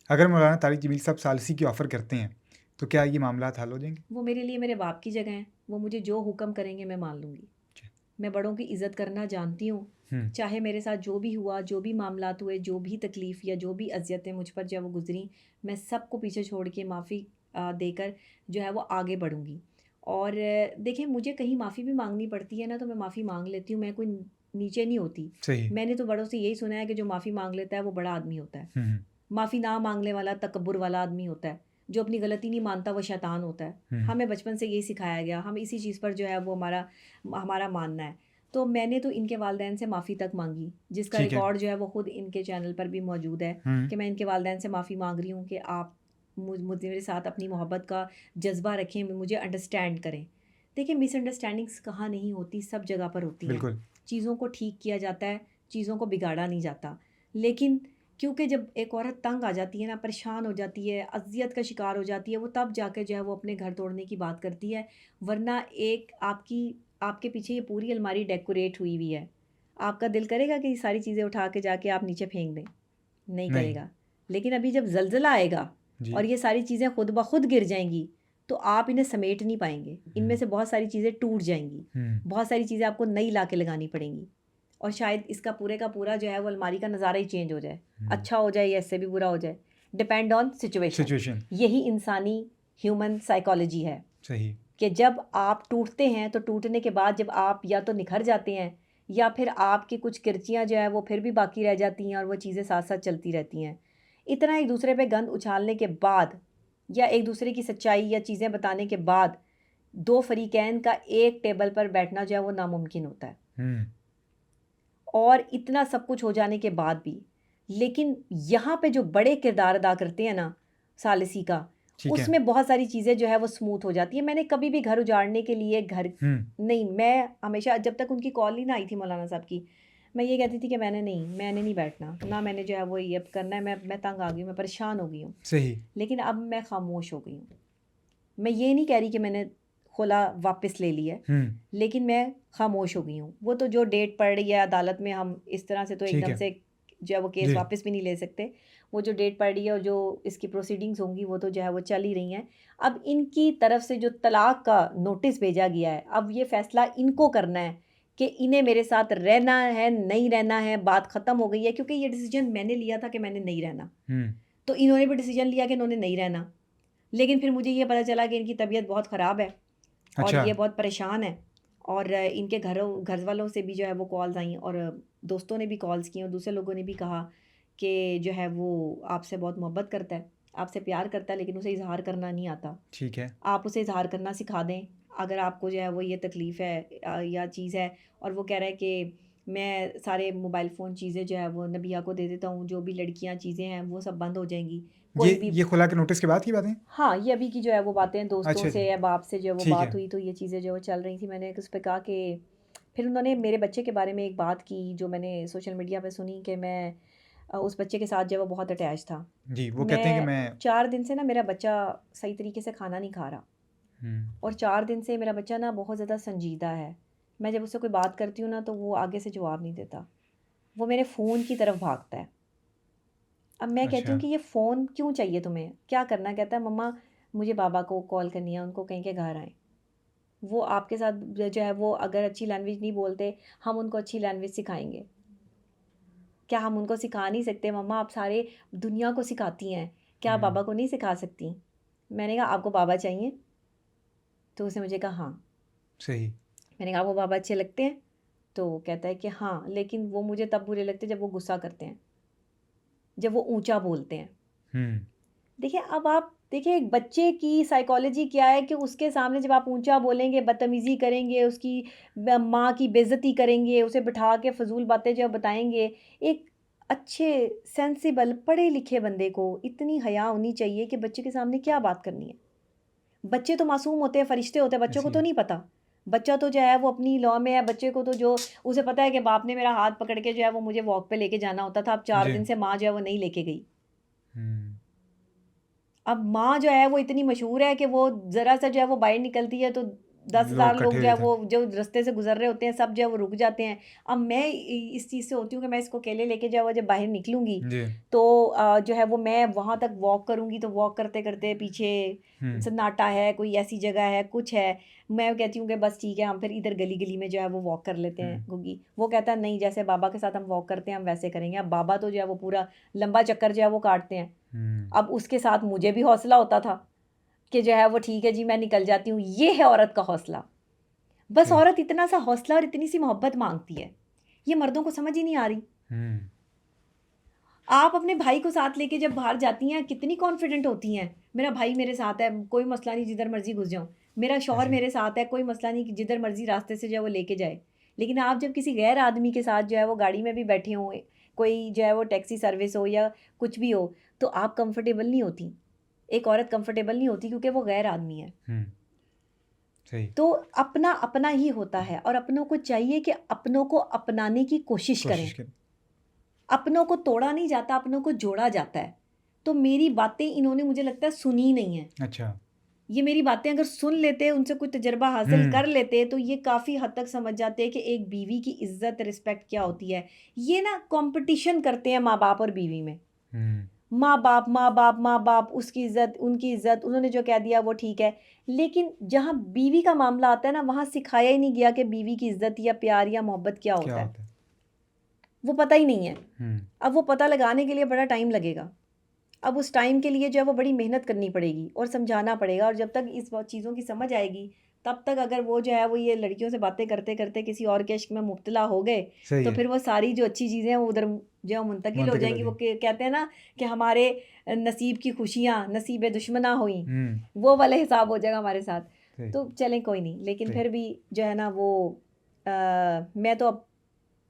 A: अगर मौलाना तारिक जमील साहब सालिसी की ऑफ़र करते हैं, तो क्या ये मामलात हल हो जाएँगे?
B: वो मेरे लिए मेरे बाप की जगह हैं। वो मुझे जो हुक्म करेंगे मैं मान लूँगी।
A: जी।
B: मैं बड़ों की इज़्ज़त करना जानती हूँ।
A: हुँ,
B: चाहे मेरे साथ जो भी हुआ, जो भी मामलात हुए, जो भी तकलीफ़ या जो भी अज़ियतें मुझ पर जो है वो गुज़री, मैं सबको पीछे छोड़ के माफ़ी देकर जो है वो आगे बढ़ूँगी। और देखिए, मुझे कहीं माफ़ी भी माँगनी पड़ती है ना, तो मैं माफ़ी माँग लेती हूँ, मैं कोई नीचे नहीं होती।
A: सही।
B: मैंने तो बड़ों से यही सुना है कि जो माफ़ी माँग लेता है वो बड़ा आदमी होता है।
A: हुँ, हुँ,
B: माफ़ी ना माँगने वाला तकब्बुर वाला आदमी होता है। जो अपनी गलती नहीं मानता वो शैतान होता है।
A: हुँ,
B: हमें बचपन से यही सिखाया गया। हम इसी चीज़ पर जो है वो हमारा मानना है। तो मैंने तो इनके वालिदैन से माफ़ी तक माँगी, जिसका
A: ठीक है।
B: रिकॉर्ड जो है वो ख़ुद इनके चैनल पर भी मौजूद है
A: हुँ,
B: कि मैं इनके वालिदैन से माफ़ी माँग रही हूँ कि आप मुझे मेरे साथ अपनी मोहब्बत का जज़्बा रखें, मुझे अंडरस्टैंड करें। देखिए, मिसअंडरस्टैंडिंग्स कहाँ नहीं होती, सब जगह पर होती हैं।
A: बिल्कुल।
B: चीज़ों को ठीक किया जाता है, चीज़ों को बिगाड़ा नहीं जाता। लेकिन क्योंकि जब एक औरत तंग आ जाती है ना, परेशान हो जाती है, अज़ियत का शिकार हो जाती है, वो तब जाके जो है वो अपने घर तोड़ने की बात करती है। वरना एक आपके पीछे ये पूरी अलमारी डेकोरेट हुई हुई है। आपका दिल करेगा कि ये सारी चीज़ें उठा के जाके आप नीचे फेंक दें? नहीं
A: नहीं।
B: करेगा। लेकिन अभी जब ज़लज़ला आएगा
A: जी।
B: और ये सारी चीज़ें खुद ब खुद गिर जाएँगी, तो आप इन्हें समेट नहीं पाएँगे। इनमें
A: हुँ,
B: से बहुत सारी चीज़ें टूट जाएँगी।
A: हुँ,
B: बहुत सारी चीज़ें आपको नई ला के लगानी पड़ेंगी। और शायद इसका पूरे का पूरा जो है वो अलमारी का नज़ारा ही चेंज हो जाए।
A: हुँ,
B: अच्छा हो जाए या इससे भी बुरा हो जाए। Depend on situation.
A: सिचुएशन।
B: यही इंसानी ह्यूमन साइकोलॉजी है
A: सही।
B: कि जब आप टूटते हैं तो टूटने के बाद जब आप या तो निखर जाते हैं या फिर आपकी कुछ किरचियाँ जो है वो फिर भी बाकी रह जाती हैं और वो चीज़ें साथ साथ चलती रहती हैं। इतना एक दूसरे पे गंद उछालने के बाद या एक दूसरे की सच्चाई या चीज़ें बताने के बाद दो फरीकैन का एक टेबल पर बैठना जो है वो नामुमकिन होता है। और इतना सब कुछ हो जाने के बाद भी, लेकिन यहाँ पे जो बड़े किरदार अदा करते हैं ना सालिसी का,
A: ठीक है।
B: उसमें बहुत सारी चीज़ें जो है वो स्मूथ हो जाती है। मैंने कभी भी घर उजाड़ने के लिए घर नहीं, मैं हमेशा जब तक उनकी कॉल नहीं ना आई थी मौलाना साहब की, मैं ये कहती थी कि मैंने नहीं बैठना ना, मैंने जो है वो ये करना है, मैं तंग आ गई हूँ, मैं परेशान हो गई हूँ।
A: सही।
B: लेकिन अब मैं खामोश हो गई हूँ। मैं ये नहीं कह रही कि मैंने खुला वापस ले लिया है, लेकिन मैं खामोश हो गई हूँ। वो तो जो डेट पड़ रही है अदालत में, हम इस तरह से तो
A: ठीक
B: एकदम
A: है।
B: से जो है वो केस
A: जी।
B: वापस भी नहीं ले सकते। वो जो डेट पड़ रही है और जो इसकी प्रोसीडिंग्स होंगी वो तो जो है वो चल ही रही हैं। अब इनकी तरफ से जो तलाक का नोटिस भेजा गया है, अब ये फैसला इनको करना है कि इन्हें मेरे साथ रहना है नहीं रहना है, बात ख़त्म हो गई है। क्योंकि ये डिसीजन मैंने लिया था कि मैंने नहीं रहना, तो इन्होंने भी डिसीजन लिया कि इन्होंने नहीं रहना। लेकिन फिर मुझे ये पता चला कि इनकी तबीयत बहुत ख़राब है और
A: अच्छा।
B: ये बहुत परेशान है और इनके घर वालों से भी जो है वो कॉल्स आई और दोस्तों ने भी कॉल्स की और दूसरे लोगों ने भी कहा कि जो है वो आपसे बहुत मोहब्बत करता है, आपसे प्यार करता है, लेकिन उसे इजहार करना नहीं आता।
A: ठीक है।
B: आप उसे इजहार करना सिखा दें अगर आपको जो है वो ये तकलीफ़ है या चीज़ है। और वो कह रहा है कि मैं सारे मोबाइल फ़ोन चीज़ें जो है वो नबिया को दे देता हूँ, जो भी लड़कियाँ चीज़ें हैं वो सब बंद हो जाएंगी। कोई भी
A: ये खुला के नोटिस के बाद की बातें?
B: हाँ, ये अभी की जो है वो बातें दोस्तों
A: अच्छा
B: से
A: जी।
B: या बाप से जो वो
A: ठीक
B: बात
A: है।
B: हुई तो ये चीज़ें जो वो चल रही थी। मैंने उस पे कहा कि फिर उन्होंने मेरे बच्चे के बारे में एक बात की जो मैंने सोशल मीडिया पे सुनी कि मैं उस बच्चे के साथ जो है वो बहुत अटैच था।
A: जी, वो कहते हैं कि मैं
B: 4 दिन से ना मेरा बच्चा सही तरीके से खाना नहीं खा रहा और 4 दिन से मेरा बच्चा ना बहुत ज़्यादा संजीदा है। मैं जब उससे कोई बात करती हूँ ना तो वो आगे से जवाब नहीं देता। वो मेरे फ़ोन की तरफ भागता है। अब मैं कहती
A: अच्छा।
B: हूँ कि ये फ़ोन क्यों चाहिए तुम्हें? क्या करना है? कहता है मम्मा मुझे बाबा को कॉल करनी है, उनको कहीं के घर आएँ। वो आपके साथ जो है वो अगर अच्छी लैंग्वेज नहीं बोलते, हम उनको अच्छी लैंग्वेज सिखाएँगे। क्या हम उनको सिखा नहीं सकते? मम्मा आप सारे दुनिया को सिखाती हैं, क्या आप बाबा को नहीं सिखा सकती? मैंने कहा आपको बाबा चाहिए? तो उसने मुझे कहा हाँ।
A: सही।
B: मैंने कहा आपको बाबा अच्छे लगते हैं? तो कहता है कि हाँ, लेकिन वो मुझे तब बुरे लगते हैं जब वो गुस्सा करते हैं, जब वो ऊँचा बोलते हैं। देखिए, अब आप देखिए एक बच्चे की साइकोलॉजी क्या है कि उसके सामने जब आप ऊँचा बोलेंगे, बदतमीज़ी करेंगे, उसकी माँ की बेइज़्ज़ती करेंगे, उसे बिठा के फ़ज़ूल बातें जो बताएँगे, एक अच्छे सेंसिबल पढ़े लिखे बंदे को इतनी हया होनी चाहिए कि बच्चे के सामने क्या बात करनी है। बच्चे तो मासूम होते हैं, फ़रिश्ते होते हैं, बच्चों को
A: ऐसी
B: तो नहीं पता। बच्चा तो जो है वो अपनी लौ में है, बच्चे को तो जो उसे पता है कि बाप ने मेरा हाथ पकड़ के जो है वो मुझे वॉक पे लेके जाना होता था। अब 4
A: जी।
B: दिन से माँ जो है वो नहीं लेके गई। अब माँ जो है वो इतनी मशहूर है कि वो ज़रा सा जो है वो बाहर निकलती है तो 10,000
A: लोग इकट्ठे
B: लोग
A: हो
B: जो है
A: जाते
B: वो
A: हैं।
B: जो रास्ते से गुज़र रहे होते हैं सब जो है वो रुक जाते हैं। अब मैं इस चीज़ से होती हूँ कि मैं इसको अकेले लेके जो है वो जब बाहर निकलूँगी
A: जी।
B: तो जो है वो मैं वहाँ तक वॉक करूँगी तो वॉक करते-करते पीछे सन्नाटा है, कोई ऐसी जगह है, कुछ है। मैं कहती हूँ कि बस ठीक है हम फिर इधर गली-गली में जो है वो वॉक कर लेते हैं घुग्गी। वो कहता है नहीं जैसे बाबा के साथ हम वॉक करते हैं हम वैसे करेंगे। अब बाबा तो जो है वो पूरा लंबा चक्कर जो है वो काटते हैं। अब उसके साथ मुझे भी हौसला होता था कि जो है वो ठीक है जी मैं निकल जाती हूँ। ये है औरत का हौसला। बस
A: सही।
B: औरत इतना सा हौसला और इतनी सी मोहब्बत माँगती है। ये मर्दों को समझ ही नहीं आ रही। आप अपने भाई को साथ लेके जब बाहर जाती हैं कितनी कॉन्फिडेंट होती हैं। मेरा भाई मेरे साथ है, कोई मसला नहीं जिधर मर्ज़ी घुस जाऊँ। मेरा शौहर
A: ऐसे।
B: मेरे साथ है, कोई मसला नहीं कि जिधर मर्ज़ी रास्ते से जो है वो लेके जाए। लेकिन आप जब किसी गैर आदमी के साथ जो है वो गाड़ी में भी बैठे हों, कोई जो है वो टैक्सी सर्विस हो या कुछ भी हो, तो आप कंफर्टेबल नहीं होती। एक औरत कंफर्टेबल नहीं होती क्योंकि वो गैर आदमी है।
A: सही।
B: तो अपना अपना ही होता है और अपनों को चाहिए कि अपनों को अपनाने की कोशिश करें।
A: कोशिश करें।
B: अपनों को तोड़ा नहीं जाता, अपनों को जोड़ा जाता है। तो मेरी बातें इन्होंने मुझे लगता है सुनी ही नहीं है।
A: अच्छा।
B: ये मेरी बातें अगर सुन लेते, उनसे कोई तजुर्बा हासिल कर लेते तो ये काफ़ी हद तक समझ जाते हैं कि एक बीवी की इज़्ज़त, रिस्पेक्ट क्या होती है। ये ना कॉम्पिटिशन करते हैं माँ-बाप और बीवी में। माँ-बाप, माँ-बाप, माँ-बाप, उसकी इज़्ज़त, उनकी इज़्ज़त, उन्होंने जो कह दिया वो ठीक है। लेकिन जहाँ बीवी का मामला आता है ना, वहाँ सिखाया ही नहीं गया कि बीवी की इज़्ज़त या प्यार या मोहब्बत क्या
A: क्या
B: होता है।
A: होता है?
B: वो पता ही नहीं है। अब वो पता लगाने के लिए बड़ा टाइम लगेगा। अब उस टाइम के लिए जो है वो बड़ी मेहनत करनी पड़ेगी और समझाना पड़ेगा, और जब तक इस चीज़ों की समझ आएगी तब तक अगर वो जो है वो ये लड़कियों से बातें करते करते किसी और के इश्क में मुब्तला हो गए
A: सही
B: तो
A: है।
B: फिर वो सारी जो अच्छी चीज़ें हैं वो उधर जो है मुंतकिल हो
A: मुंतकिल हो
B: जाएंगी। वो कहते हैं ना कि हमारे नसीब की खुशियाँ नसीब दुश्मना हुई, वो वाला हिसाब हो जाएगा हमारे साथ।
A: सही,
B: तो चलें कोई नहीं, लेकिन
A: सही।
B: फिर भी जो है ना वो मैं तो अब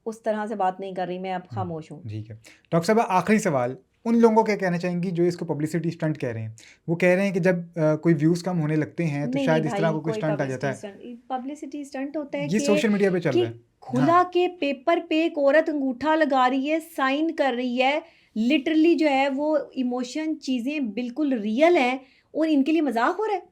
B: उस तरह से बात नहीं कर रही, मैं अब खामोश हूँ।
A: ठीक है। डॉक्टर साहब आखिरी सवाल, उन लोगों को क्या कहना चाहेंगी जो इसको पब्लिसिटी स्टंट कह रहे हैं? वो कह रहे हैं कि जब कोई व्यूज़ कम होने लगते हैं तो
B: नहीं नहीं
A: शायद इस तरह
B: भाई,
A: का कोई
B: कोई
A: स्टंट आ जाता है।
B: पब्लिसिटी स्टंट होता है
A: ये सोशल मीडिया पे चल
B: कि
A: रहा है।
B: खुला
A: हाँ,
B: के पेपर पे एक औरत अंगूठा लगा रही है, साइन कर रही है, लिटरली जो है वो इमोशन चीज़ें बिल्कुल रियल हैं और इनके लिए मजाक हो रहा है।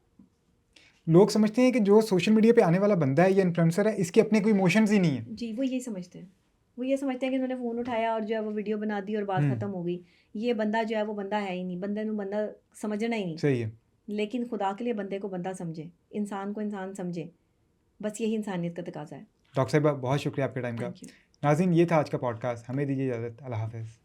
A: लोग समझते हैं कि जो सोशल मीडिया पे आने वाला बंदा है या इन्फ्लुएंसर है, इसके अपने कोई इमोशंस ही नहीं है।
B: जी, वो ये समझते हैं, वो ये समझते हैं कि उन्होंने फ़ोन उठाया और जो है वो वीडियो बना दी और बात
A: हुँ,
B: ख़त्म हो गई। ये बंदा जो है वो बंदा है ही नहीं, बंदे ਨੂੰ बंदा समझना ही नहीं।
A: सही है।
B: लेकिन खुदा के लिए बंदे को बंदा समझे, इंसान को इंसान समझे, बस यही इंसानियत का तकाजा है।
A: डॉक्टर साहिबा बहुत शुक्रिया आपके टाइम का।
B: Thank you.
A: नाज़रीन ये था आज का पॉडकास्ट, हमें दीजिए इजाज़त। अल्लाह हाफ़िज़।